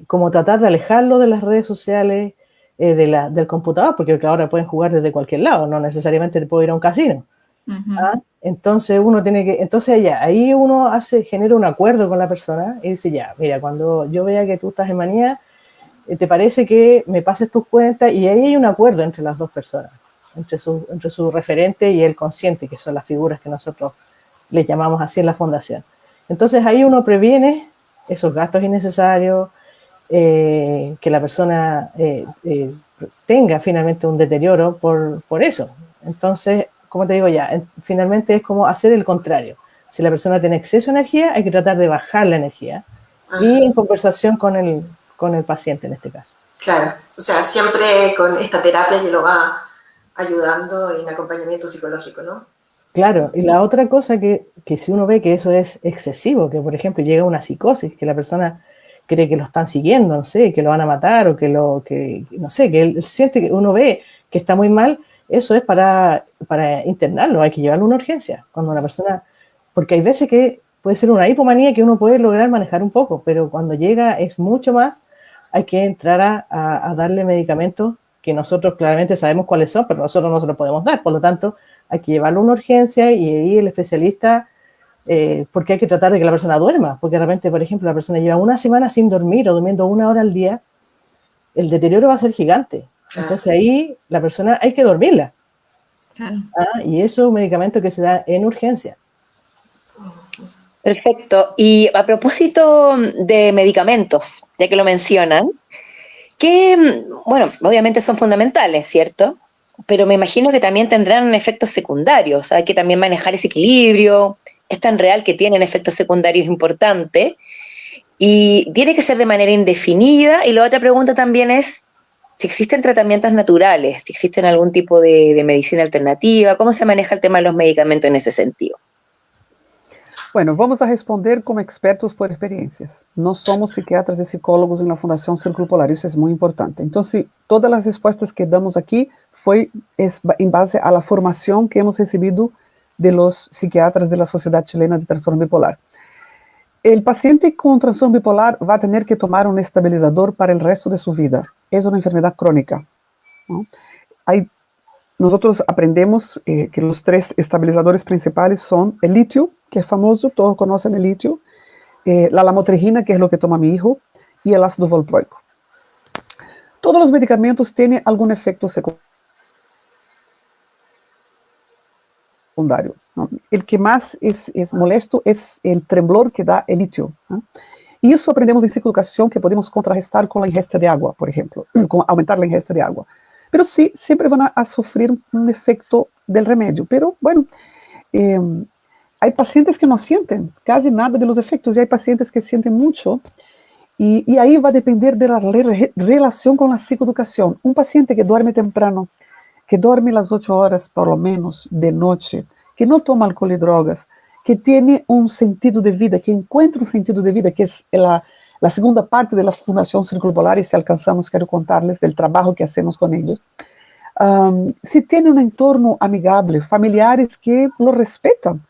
como tratar de alejarlo de las redes sociales, del computador, porque ahora pueden jugar desde cualquier lado, no necesariamente te puedo ir a un casino. Entonces uno tiene que, ahí uno genera un acuerdo con la persona y dice, ya, mira, cuando yo vea que tú estás en manía, ¿te parece que me pases tus cuentas? Y ahí hay un acuerdo entre las dos personas, entre su referente y el consciente, que son las figuras que nosotros les llamamos así en la fundación. Entonces ahí uno previene esos gastos innecesarios, que la persona tenga finalmente un deterioro por eso. Entonces, como te digo finalmente es como hacer el contrario. Si la persona tiene exceso de energía, hay que tratar de bajar la energía. Y en conversación con el paciente en este caso. Claro, o sea, siempre con esta terapia que lo va ayudando en acompañamiento psicológico, ¿no? Claro, y la otra cosa que si uno ve que eso es excesivo, que por ejemplo llega una psicosis, que la persona cree que lo están siguiendo, no sé, que lo van a matar o que no sé, que él siente que uno ve que está muy mal, eso es para internarlo, hay que llevarlo a una urgencia. Cuando la persona, porque hay veces que puede ser una hipomanía que uno puede lograr manejar un poco, pero cuando llega es mucho más, hay que entrar a darle medicamentos que nosotros claramente sabemos cuáles son, pero nosotros no se los podemos dar, por lo tanto hay que llevarlo a una urgencia y ahí el especialista, porque hay que tratar de que la persona duerma, porque de repente, por ejemplo, la persona lleva una semana sin dormir o durmiendo 1 hora al día, el deterioro va a ser gigante. Claro. Entonces ahí la persona hay que dormirla. Claro. Y eso es un medicamento que se da en urgencia. Perfecto. Y a propósito de medicamentos, ya que lo mencionan, que, bueno, obviamente son fundamentales, ¿cierto? Pero me imagino que también tendrán efectos secundarios. Hay que también manejar ese equilibrio. Es tan real que tienen efectos secundarios importantes y tiene que ser de manera indefinida. Y la otra pregunta también es si existen tratamientos naturales, si existen algún tipo de medicina alternativa, ¿cómo se maneja el tema de los medicamentos en ese sentido? Bueno, vamos a responder como expertos por experiencias. No somos psiquiatras y psicólogos en la Fundación Círculo Polar, eso es muy importante. Entonces, todas las respuestas que damos aquí es en base a la formación que hemos recibido de los psiquiatras de la Sociedad Chilena de Trastorno Bipolar. El paciente con trastorno bipolar va a tener que tomar un estabilizador para el resto de su vida. Es una enfermedad crónica, ¿no? Nosotros aprendemos que los 3 estabilizadores principales son el litio, que es famoso, todos conocen el litio, la lamotrigina, que es lo que toma mi hijo, y el ácido valproico. Todos los medicamentos tienen algún efecto secundario, ¿no? El que más es molesto es el temblor que da el litio, ¿no? Y eso aprendemos en psicoeducación que podemos contrarrestar con la ingesta de agua, por ejemplo, con aumentar la ingesta de agua. Pero sí, siempre van a sufrir un efecto del remedio. Pero bueno, hay pacientes que no sienten casi nada de los efectos y hay pacientes que sienten mucho. Y ahí va a depender de la relación con la psicoeducación. Un paciente que duerme temprano, que duerme las 8 horas por lo menos de noche, que no toma alcohol y drogas, que tiene un sentido de vida, que encuentra un sentido de vida, que es la segunda parte de la Fundación Círculo Polar, y si alcanzamos quiero contarles del trabajo que hacemos con ellos. Si tiene un entorno amigable, familiares que lo respetan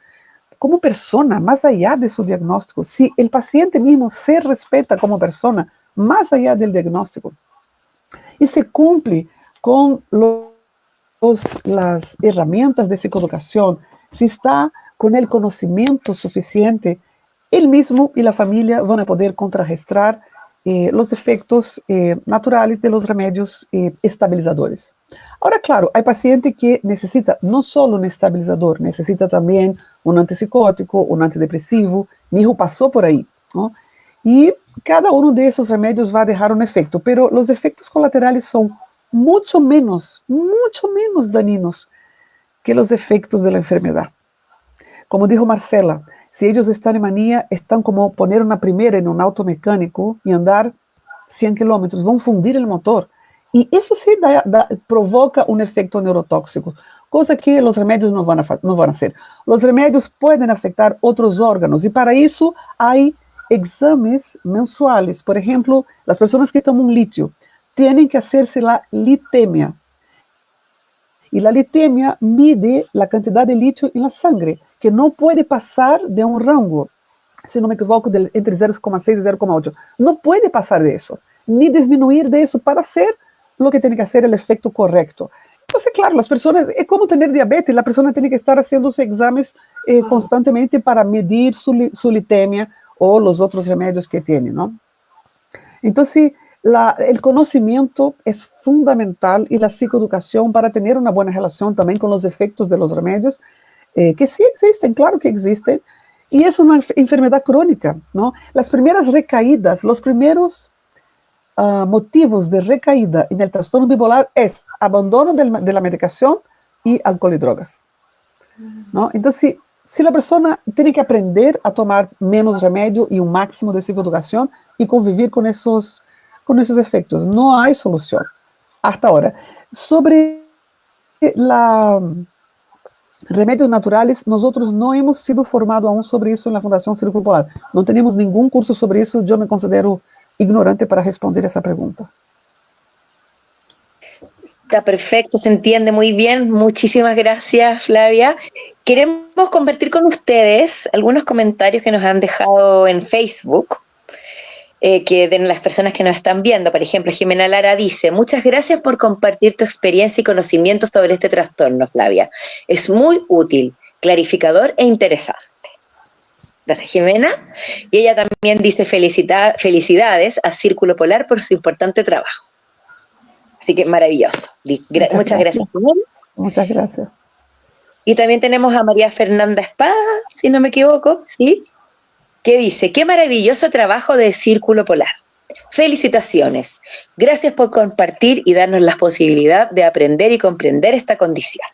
como persona, más allá de su diagnóstico, si el paciente mismo se respeta como persona, más allá del diagnóstico, y se cumple con las herramientas de psicoeducación, si está con el conocimiento suficiente, él mismo y la familia van a poder contrarrestar los efectos naturales de los remedios estabilizadores. Ahora, claro, hay paciente que necesita no solo un estabilizador, necesita también un antipsicótico, un antidepresivo. Mi hijo pasó por ahí, ¿no? Y cada uno de esos remedios va a dejar un efecto, pero los efectos colaterales son mucho menos dañinos que los efectos de la enfermedad. Como dijo Marcela, si ellos están en manía, están como poner una primera en un auto mecánico y andar 100 kilómetros, van a fundir el motor. Y eso sí provoca un efecto neurotóxico, cosa que los remedios no van a hacer. Los remedios pueden afectar otros órganos y para eso hay exámenes mensuales. Por ejemplo, las personas que toman litio tienen que hacerse la litemia. Y la litemia mide la cantidad de litio en la sangre, que no puede pasar de un rango, si no me equivoco, entre 0,6 y 0,8. No puede pasar de eso, ni disminuir de eso para hacer lo que tiene que hacer el efecto correcto. Entonces, claro, las personas, es como tener diabetes, la persona tiene que estar haciéndose exámenes constantemente para medir su litemia o los otros remedios que tiene, ¿no? Entonces, el conocimiento es fundamental y la psicoeducación para tener una buena relación también con los efectos de los remedios, que sí existen, claro que existen, y es una enfermedad crónica, ¿no? Las primeras recaídas, los primeros motivos de recaída en el trastorno bipolar es abandono de la medicación y alcohol y drogas, ¿no? Entonces, si la persona tiene que aprender a tomar menos remedio y un máximo de psicoeducación y convivir con esos efectos, no hay solución hasta ahora. Sobre remedios naturales, nosotros no hemos sido formados aún sobre eso en la Fundación Círculo Polar. No tenemos ningún curso sobre eso, yo me considero ignorante para responder esa pregunta. Está perfecto, se entiende muy bien. Muchísimas gracias, Flavia. Queremos compartir con ustedes algunos comentarios que nos han dejado en Facebook, que de las personas que nos están viendo. Por ejemplo, Jimena Lara dice: muchas gracias por compartir tu experiencia y conocimiento sobre este trastorno, Flavia. Es muy útil, clarificador e interesante. Gracias, Jimena. Y ella también dice felicidades a Círculo Polar por su importante trabajo. Así que maravilloso. Muchas gracias, Jimena. Muchas gracias. Y también tenemos a María Fernanda Espada, si no me equivoco, ¿sí? que dice, qué maravilloso trabajo de Círculo Polar. Felicitaciones. Gracias por compartir y darnos la posibilidad de aprender y comprender esta condición.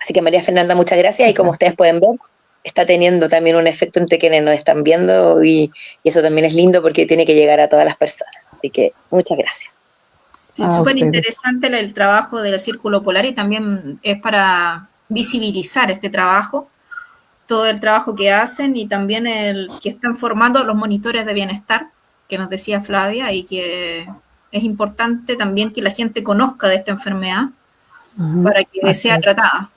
Así que María Fernanda, muchas gracias y como ustedes pueden ver, está teniendo también un efecto entre quienes nos están viendo y eso también es lindo porque tiene que llegar a todas las personas. Así que muchas gracias. Sí, súper interesante el trabajo del Círculo Polar y también es para visibilizar este trabajo, todo el trabajo que hacen y también el que están formando los monitores de bienestar, que nos decía Flavia, y que es importante también que la gente conozca de esta enfermedad para que sea tratada.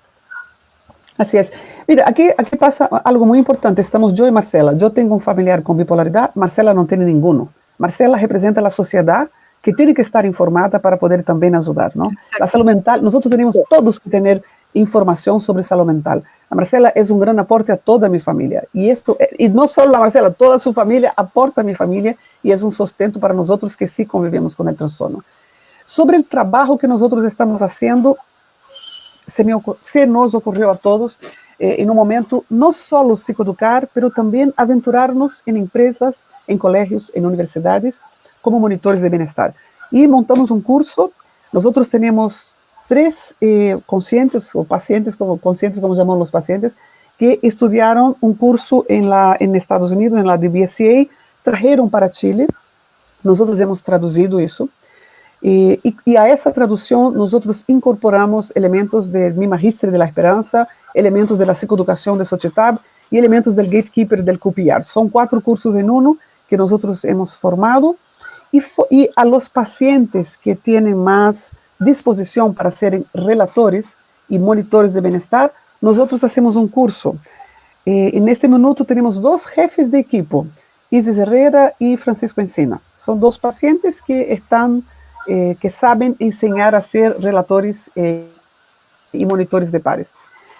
Así es. Mira, aquí pasa algo muy importante. Estamos yo y Marcela. Yo tengo un familiar con bipolaridad, Marcela no tiene ninguno. Marcela representa la sociedad que tiene que estar informada para poder también ayudar, ¿no? Exacto. La salud mental, nosotros tenemos todos que tener información sobre salud mental. La Marcela es un gran aporte a toda mi familia. Y no solo la Marcela, toda su familia aporta a mi familia y es un sustento para nosotros que sí convivimos con el trastorno. Sobre el trabajo que nosotros estamos haciendo, se nos ocurrió a todos, en un momento, no solo psicoeducar, pero también aventurarnos en empresas, en colegios, en universidades, como monitores de bienestar. Y montamos un curso. Nosotros tenemos 3 conscientes, o pacientes, como llamamos los pacientes, que estudiaron un curso en Estados Unidos, en la DBSA, trajeron para Chile. Nosotros hemos traducido eso. Y a esa traducción nosotros incorporamos elementos del Mi Magíster de la Esperanza, elementos de la psicoeducación de Xochitl y elementos del Gatekeeper del QPR. Son 4 cursos en uno que nosotros hemos formado y a los pacientes que tienen más disposición para ser relatores y monitores de bienestar, nosotros hacemos un curso. En este minuto tenemos 2 jefes de equipo, Isis Herrera y Francisco Encina. Son 2 pacientes que saben enseñar a ser relatores y monitores de pares.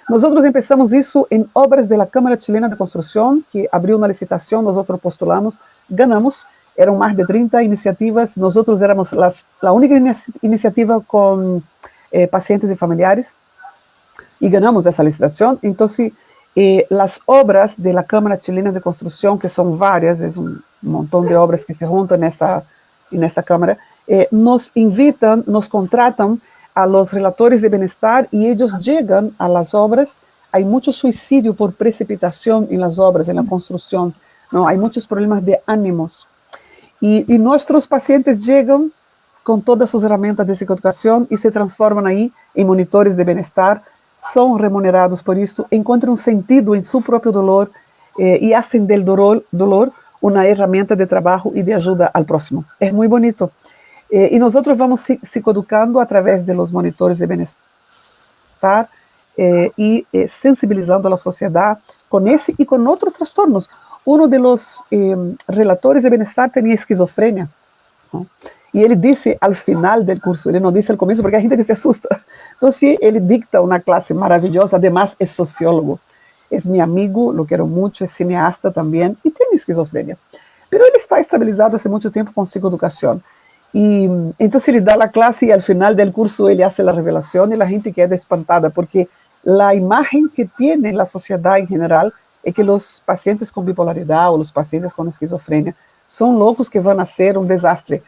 Nosotros empezamos eso en obras de la Cámara Chilena de Construcción, que abrió una licitación, nosotros postulamos, ganamos, eran más de 30 iniciativas, nosotros éramos la única iniciativa con pacientes y familiares, y ganamos esa licitación. Entonces, las obras de la Cámara Chilena de Construcción, que son varias, es un montón de obras que se juntan en esta Cámara, nos invitan, nos contratan a los relatores de bienestar y ellos llegan a las obras. Hay mucho suicidio por precipitación en las obras, en la construcción, ¿no? Hay muchos problemas de ánimos. Y nuestros pacientes llegan con todas sus herramientas de psicoeducación y se transforman ahí en monitores de bienestar, son remunerados por esto, encuentran un sentido en su propio dolor y hacen del dolor una herramienta de trabajo y de ayuda al próximo. Es muy bonito. Y nosotros vamos psicoeducando a través de los monitores de bienestar y sensibilizando a la sociedad con ese y con otros trastornos. Uno de los relatores de bienestar tenía esquizofrenia, ¿no? Y él dice al final del curso, él no dice al comienzo porque hay gente que se asusta. Entonces él dicta una clase maravillosa, además es sociólogo, es mi amigo, lo quiero mucho, es cineasta también y tiene esquizofrenia. Pero él está estabilizado hace mucho tiempo con psicoeducación. Y entonces él da la clase y al final del curso él hace la revelación y la gente queda espantada porque la imagen que tiene la sociedad en general es que los pacientes con bipolaridad o los pacientes con esquizofrenia son locos que van a ser un desastre.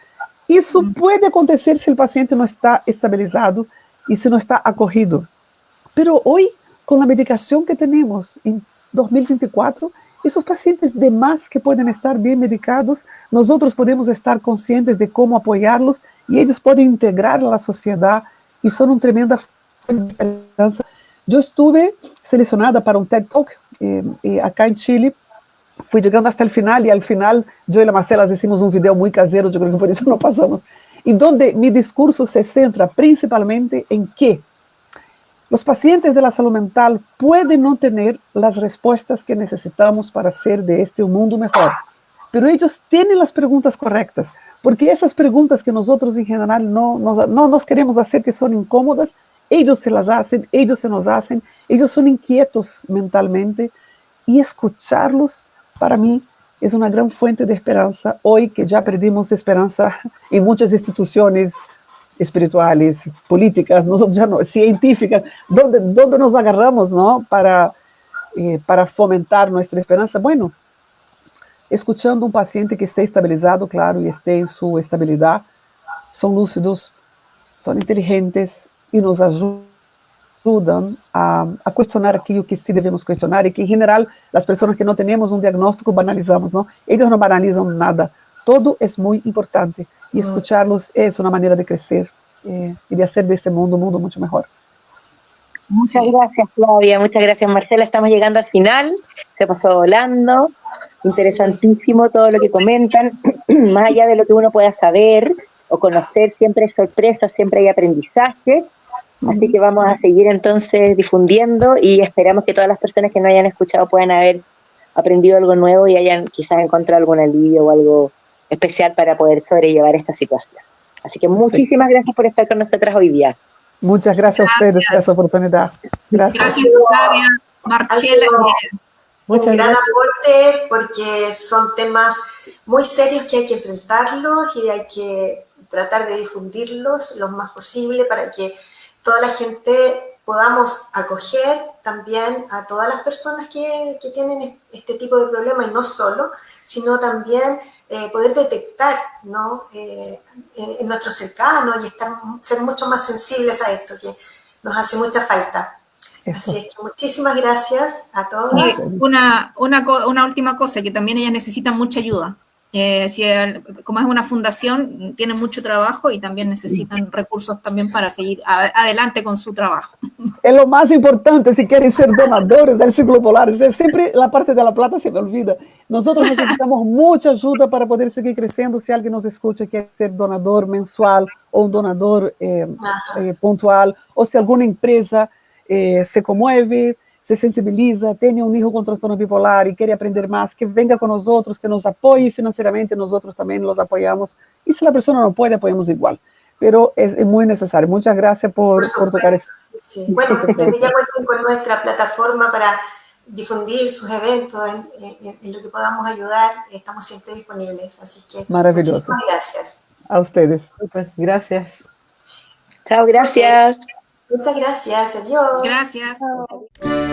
Eso puede acontecer si el paciente no está estabilizado y si no está acogido. Pero hoy, con la medicación que tenemos en 2024, esos pacientes de más que pueden estar bien medicados, nosotros podemos estar conscientes de cómo apoyarlos y ellos pueden integrar a la sociedad y son una tremenda esperanza. Yo estuve seleccionada para un TED Talk acá en Chile, fui llegando hasta el final y al final yo y la Marcela hicimos un video muy casero, yo creo que por eso no pasamos, y donde mi discurso se centra principalmente en que los pacientes de la salud mental pueden no tener las respuestas que necesitamos para hacer de este un mundo mejor, pero ellos tienen las preguntas correctas, porque esas preguntas que nosotros en general no nos queremos hacer, que son incómodas, ellos se las hacen, ellos se nos hacen, ellos son inquietos mentalmente, y escucharlos, para mí, es una gran fuente de esperanza, hoy que ya perdimos esperanza en muchas instituciones espirituales, políticas, nosotros ya no, científicas, ¿dónde nos agarramos, ¿no? para fomentar nuestra esperanza. Bueno, escuchando um paciente que esté estabilizado, claro, e esté em sua estabilidade, são lúcidos, são inteligentes e nos ajudam a questionar aquilo que sí devemos questionar e que, em geral, as pessoas que não temos um diagnóstico banalizamos, não? Eles não banalizam nada. Todo é muito importante e escuchá-los é uma maneira de crescer e de fazer deste mundo um mundo muito melhor. Muchas gracias, Flavia. Muchas gracias, Marcela. Estamos llegando al final. Se pasó volando. Interesantísimo todo lo que comentan. Más allá de lo que uno pueda saber o conocer, siempre hay sorpresas, siempre hay aprendizaje. Así que vamos a seguir entonces difundiendo y esperamos que todas las personas que no hayan escuchado puedan haber aprendido algo nuevo y hayan quizás encontrado algún alivio o algo especial para poder sobrellevar esta situación. Así que muchísimas gracias por estar con nosotras hoy día. Muchas gracias a ustedes por esa oportunidad. Gracias. Gracias, Flavia. Marcela. Un gran aporte porque son temas muy serios que hay que enfrentarlos y hay que tratar de difundirlos lo más posible para que toda la gente podamos acoger también a todas las personas que tienen este tipo de problemas y no solo, sino también poder detectar, ¿no? En nuestros cercanos y ser mucho más sensibles a esto que nos hace mucha falta. Así es que muchísimas gracias a todos. Y una última cosa, que también ellas necesitan mucha ayuda. Como es una fundación, tienen mucho trabajo y también necesitan recursos también para seguir adelante con su trabajo. Es lo más importante si quieren ser donadores del Círculo Polar. Siempre la parte de la plata se me olvida. Nosotros necesitamos mucha ayuda para poder seguir creciendo. Si alguien nos escucha y quiere ser donador mensual o un donador puntual, o si alguna empresa se conmueve, se sensibiliza, tiene un hijo con trastorno bipolar y quiere aprender más, que venga con nosotros, que nos apoye financieramente, nosotros también los apoyamos. Y si la persona no puede, apoyamos igual. Pero es muy necesario. Muchas gracias por tocar eso. Sí. Bueno, ustedes ya cuenten con nuestra plataforma para difundir sus eventos en lo que podamos ayudar. Estamos siempre disponibles. Así que maravilloso. Muchísimas gracias. A ustedes. Pues, gracias. Chao, gracias. Muchas gracias. Adiós. Gracias. Chao.